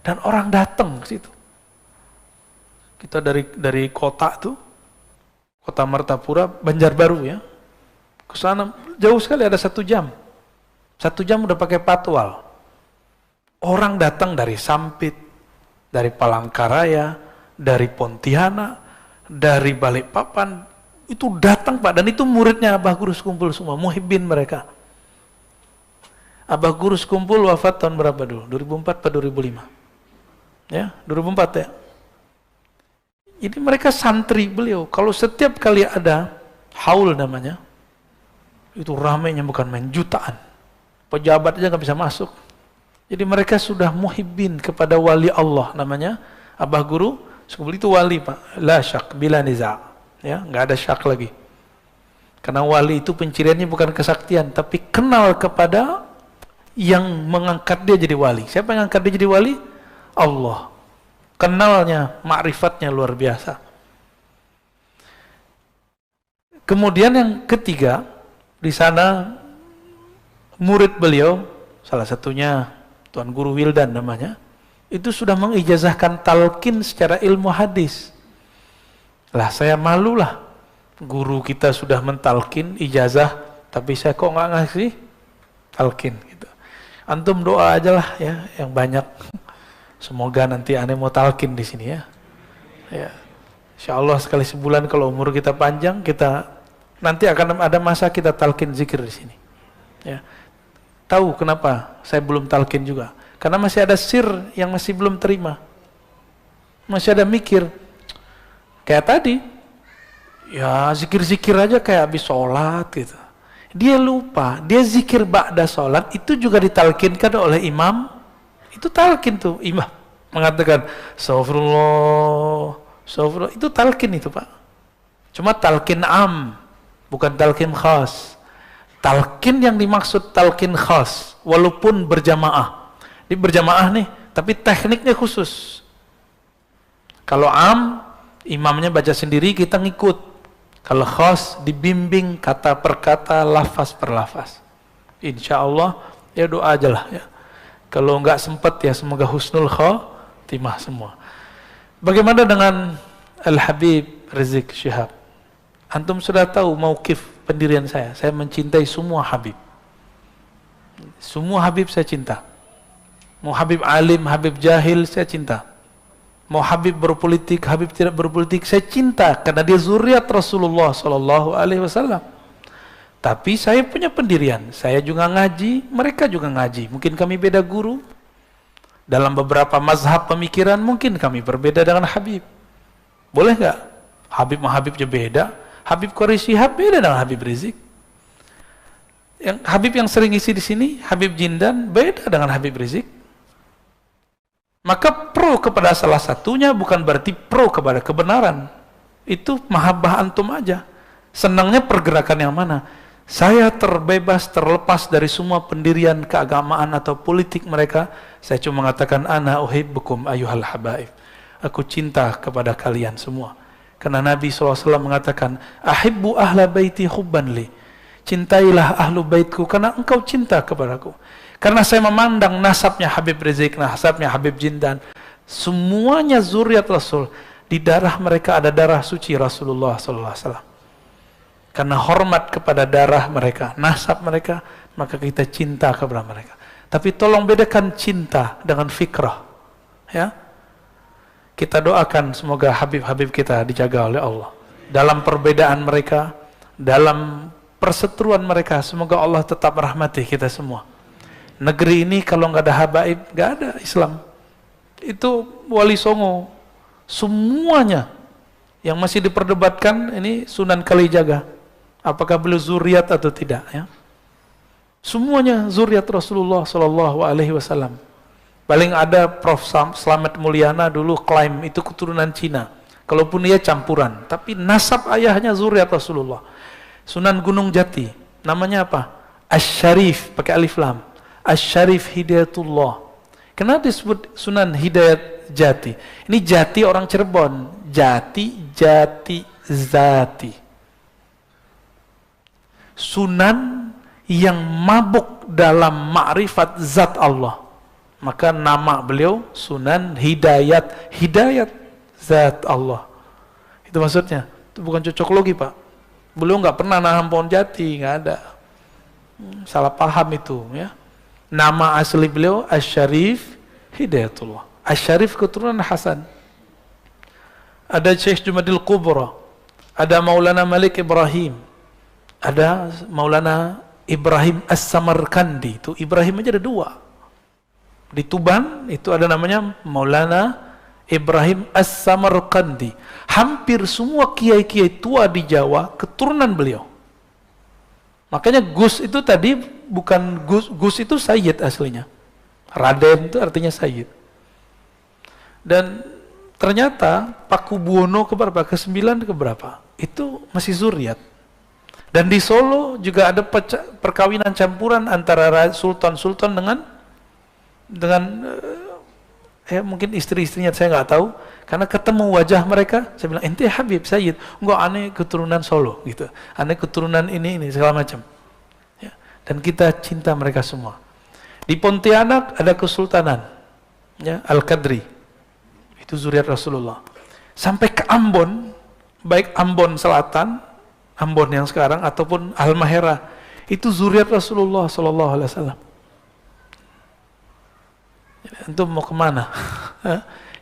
Dan orang datang ke situ. Kita dari kota tuh, kota Martapura, Banjarbaru ya, ke sana jauh sekali, ada 1 jam. 1 jam udah pakai patwal. Orang datang dari Sampit, dari Palangkaraya, dari Pontianak, dari Balikpapan, itu datang Pak, dan itu muridnya Abah Guru Sekumpul semua, muhibbin mereka. Abah Guru Sekumpul wafat tahun berapa dulu? 2004 atau 2005? Ya, 2004 ya. Jadi mereka santri beliau. Kalau setiap kali ada haul namanya, itu ramainya bukan main, jutaan. Pejabat aja nggak bisa masuk. Jadi mereka sudah muhibbin kepada wali Allah namanya Abah Guru Sekumpul, itu wali Pak, la syak bila niza', ya nggak ada syak lagi. Karena wali itu penciriannya bukan kesaktian, tapi kenal kepada yang mengangkat dia jadi wali. Siapa yang angkat dia jadi wali? Allah. Kenalnya, ma'rifatnya luar biasa. Kemudian yang ketiga, di sana murid beliau, salah satunya Tuan Guru Wildan namanya, itu sudah mengijazahkan talqin secara ilmu hadis. Lah saya malulah, guru kita sudah mentalkin ijazah, tapi saya kok nggak ngasih talqin gitu. Antum doa aja lah ya, yang banyak. Semoga nanti aneh mau talqin di sini ya. Ya. Insya Allah sekali sebulan kalau umur kita panjang, kita nanti akan ada masa kita talqin zikir di sini. Ya. Tahu kenapa saya belum talqin juga? Karena masih ada sir yang masih belum terima. Masih ada mikir. Kayak tadi, ya zikir-zikir aja kayak habis sholat gitu. Dia lupa, dia zikir ba'da sholat, itu juga ditalkinkan oleh imam. Itu talqin tuh, imam mengatakan, astagfirullah, astagfirullah, itu talqin itu Pak. Cuma talqin am, bukan talqin khas. Talqin yang dimaksud talqin khas, walaupun berjamaah. Ini berjamaah nih, tapi tekniknya khusus. Kalau am, imamnya baca sendiri, kita ngikut. Kalau khas, dibimbing kata per kata, lafaz per lafaz. Insya Allah, ya doa aja lah ya. Kalau nggak sempat ya, semoga husnul khotimah semua. Bagaimana dengan Al-Habib Rizik Syihab? Antum sudah tahu mauqif pendirian saya mencintai semua Habib. Semua Habib saya cinta. Mau Habib alim, Habib jahil, saya cinta. Mau Habib berpolitik, Habib tidak berpolitik, saya cinta karena dia zuriat Rasulullah SAW. Tapi saya punya pendirian. Saya juga ngaji, mereka juga ngaji. Mungkin kami beda guru. Dalam beberapa mazhab pemikiran mungkin kami berbeda dengan Habib. Boleh nggak? Habib sama Habibnya beda. Habib Qori Syihab beda dengan Habib Rizik. Yang Habib yang sering isi di sini, Habib Jindan beda dengan Habib Rizik. Maka pro kepada salah satunya bukan berarti pro kepada kebenaran. Itu mahabbah antum aja. Senangnya pergerakan yang mana? Saya terbebas, terlepas dari semua pendirian keagamaan atau politik mereka. Saya cuma mengatakan ana uhibbukum ayyuhal habaib. Aku cinta kepada kalian semua. Karena Nabi SAW mengatakan, ahibbu ahla baiti hubban li. Cintailah ahlu baitku karena engkau cinta kepadaku. Karena saya memandang nasabnya Habib Rizik, nasabnya Habib Jindan, semuanya zuriat Rasul. Di darah mereka ada darah suci Rasulullah SAW. Karena hormat kepada darah mereka, nasab mereka, maka kita cinta kepada mereka. Tapi tolong bedakan cinta dengan fikrah. Ya. Kita doakan semoga Habib-Habib kita dijaga oleh Allah. Dalam perbedaan mereka, dalam perseteruan mereka, semoga Allah tetap merahmati kita semua. Negeri ini kalau nggak ada habaib, nggak ada Islam. Itu Wali Songo, semuanya yang masih diperdebatkan ini Sunan Kalijaga. Apakah beliau zuriat atau tidak? Ya? Semuanya zuriat Rasulullah SAW. Paling ada Prof. Slamet Mulyana dulu klaim itu keturunan Cina. Kalaupun dia campuran, tapi nasab ayahnya zuriat Rasulullah. Sunan Gunung Jati, namanya apa? Asy-Syarif, pakai alif lam. Asy-Syarif Hidayatullah. Kenapa disebut Sunan Hidayat Jati? Ini Jati orang Cirebon. Jati, Jati, Zati. Sunan yang mabuk dalam ma'rifat zat Allah. Maka nama beliau Sunan Hidayat, Hidayat zat Allah. Itu maksudnya. Itu bukan cocok logi Pak. Beliau nggak pernah nanam pohon jati, nggak ada. Salah paham itu ya. Nama asli beliau Asy-Syarif Hidayatullah. Asy-Syarif keturunan Hasan. Ada Syekh Jumadil Kubra, ada Maulana Malik Ibrahim, ada Maulana Ibrahim As-Samarkandi. Itu Ibrahim aja ada dua. Di Tuban itu ada namanya Maulana Ibrahim As-Samarkandi. Hampir semua kiai-kiai tua di Jawa keturunan beliau. Makanya Gus itu tadi bukan Gus, Gus itu Sayyid aslinya. Raden itu artinya Sayyid. Dan ternyata Pakubuwono keberapa? Ke-9 keberapa? Itu masih zuriat. Dan di Solo juga ada perkawinan campuran antara sultan-sultan dengan mungkin istri-istrinya saya nggak tahu, karena ketemu wajah mereka, saya bilang, ente Habib Sayyid, enggak, aneh keturunan Solo, gitu, aneh keturunan ini segala macam. Ya. Dan kita cinta mereka semua. Di Pontianak ada Kesultanan, ya, Al-Qadri, itu zuriat Rasulullah. Sampai ke Ambon, baik Ambon Selatan, Ambon yang sekarang, ataupun Halmahera, itu zuriat Rasulullah Sallallahu Alaihi Wasallam. Antum mau kemana?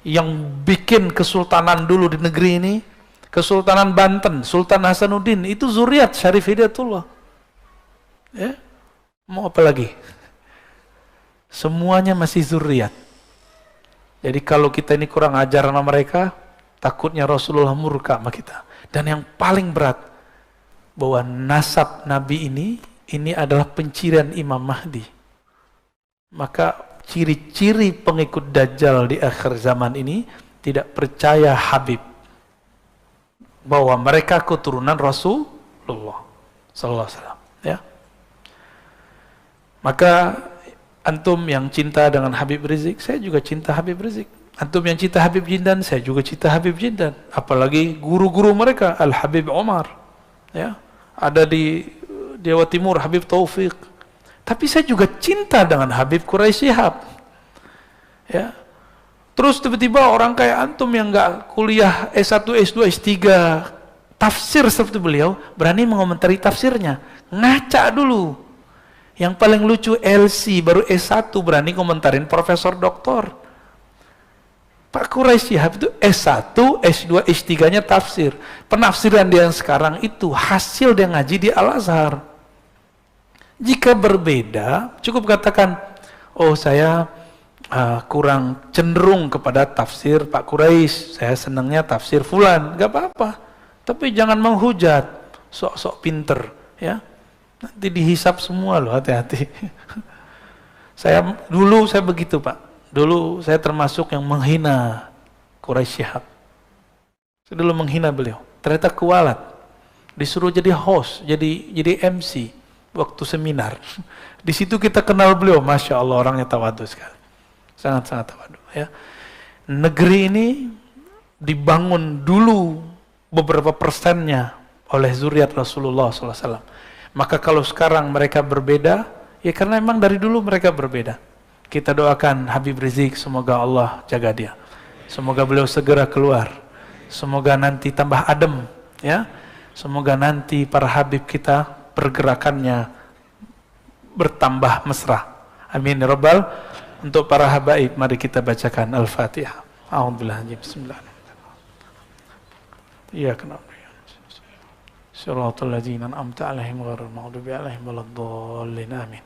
Yang bikin kesultanan dulu di negeri ini, Kesultanan Banten, Sultan Hasanuddin, itu zuriat Syarif Hidayatullah. Ya, mau apa lagi? Semuanya masih zuriat. Jadi kalau kita ini kurang ajar sama mereka, takutnya Rasulullah murka sama kita. Dan yang paling berat, bahwa nasab Nabi ini adalah pencirian Imam Mahdi. Maka ciri-ciri pengikut Dajjal di akhir zaman ini tidak percaya Habib, bahwa mereka keturunan Rasulullah Sallallahu Alaihi Wasallam. Ya. Maka antum yang cinta dengan Habib Rizik, saya juga cinta Habib Rizik. Antum yang cinta Habib Jindan, saya juga cinta Habib Jindan. Apalagi guru-guru mereka, Al Habib Omar, ya, ada di Jawa Timur Habib Taufik. Tapi saya juga cinta dengan Habib Quraisy Shihab. Ya. Terus tiba-tiba orang kayak antum yang nggak kuliah S1, S2, S3 tafsir seperti beliau, berani mengomentari tafsirnya. Ngaca dulu. Yang paling lucu LC baru S1 berani komentarin profesor doktor. Pak Quraisy Shihab itu S1, S2, S3-nya tafsir. Penafsiran dia yang sekarang itu hasil dia ngaji di Al-Azhar. Jika berbeda, cukup katakan, oh saya kurang cenderung kepada tafsir Pak Quraisy, saya senangnya tafsir fulan, gak apa-apa. Tapi jangan menghujat, sok-sok pinter, ya. Nanti dihisap semua loh, hati-hati. Dulu saya begitu Pak. Dulu saya termasuk yang menghina Quraisy Shihab. Saya dulu menghina beliau. Ternyata kualat. Disuruh jadi host, jadi MC waktu seminar. Di situ kita kenal beliau, Masya Allah, orangnya tawadhu sekali. Sangat-sangat tawadhu, ya. Negeri ini dibangun dulu beberapa persennya oleh zuriat Rasulullah SAW. Maka kalau sekarang mereka berbeda, ya karena memang dari dulu mereka berbeda. Kita doakan Habib Rizik, semoga Allah jaga dia. Semoga beliau segera keluar. Semoga nanti tambah adem, ya. Semoga nanti para Habib kita pergerakannya bertambah mesra. Amin ya rabbal. Untuk para habaib, mari kita bacakan Al-Fatihah. A'udzubillahi bismillahirrahmanirrahim. Iyyaka na'budu wa iyyaka nasta'in. Shiratal ladzina an'amta 'alaihim ghairil maghdubi 'alaihim waladdallin. Amin.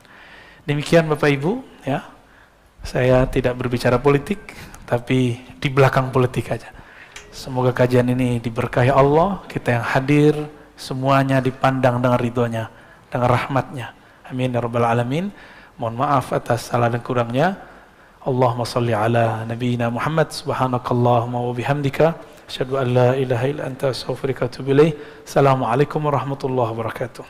Demikian Bapak Ibu, ya. Saya tidak berbicara politik, tapi di belakang politik aja. Semoga kajian ini diberkahi Allah, kita yang hadir semuanya dipandang dengan ridhonya, dengan rahmatnya. Amin ya rabbal alamin. Mohon maaf atas salah dan kurangnya. Allahumma salli ala nabiyyina Muhammad. Subhanakallahumma wa bihamdika asyhadu an la ilaha illa anta astaghfiruka wa atubu ilaik. Assalamualaikum warahmatullahi wabarakatuh.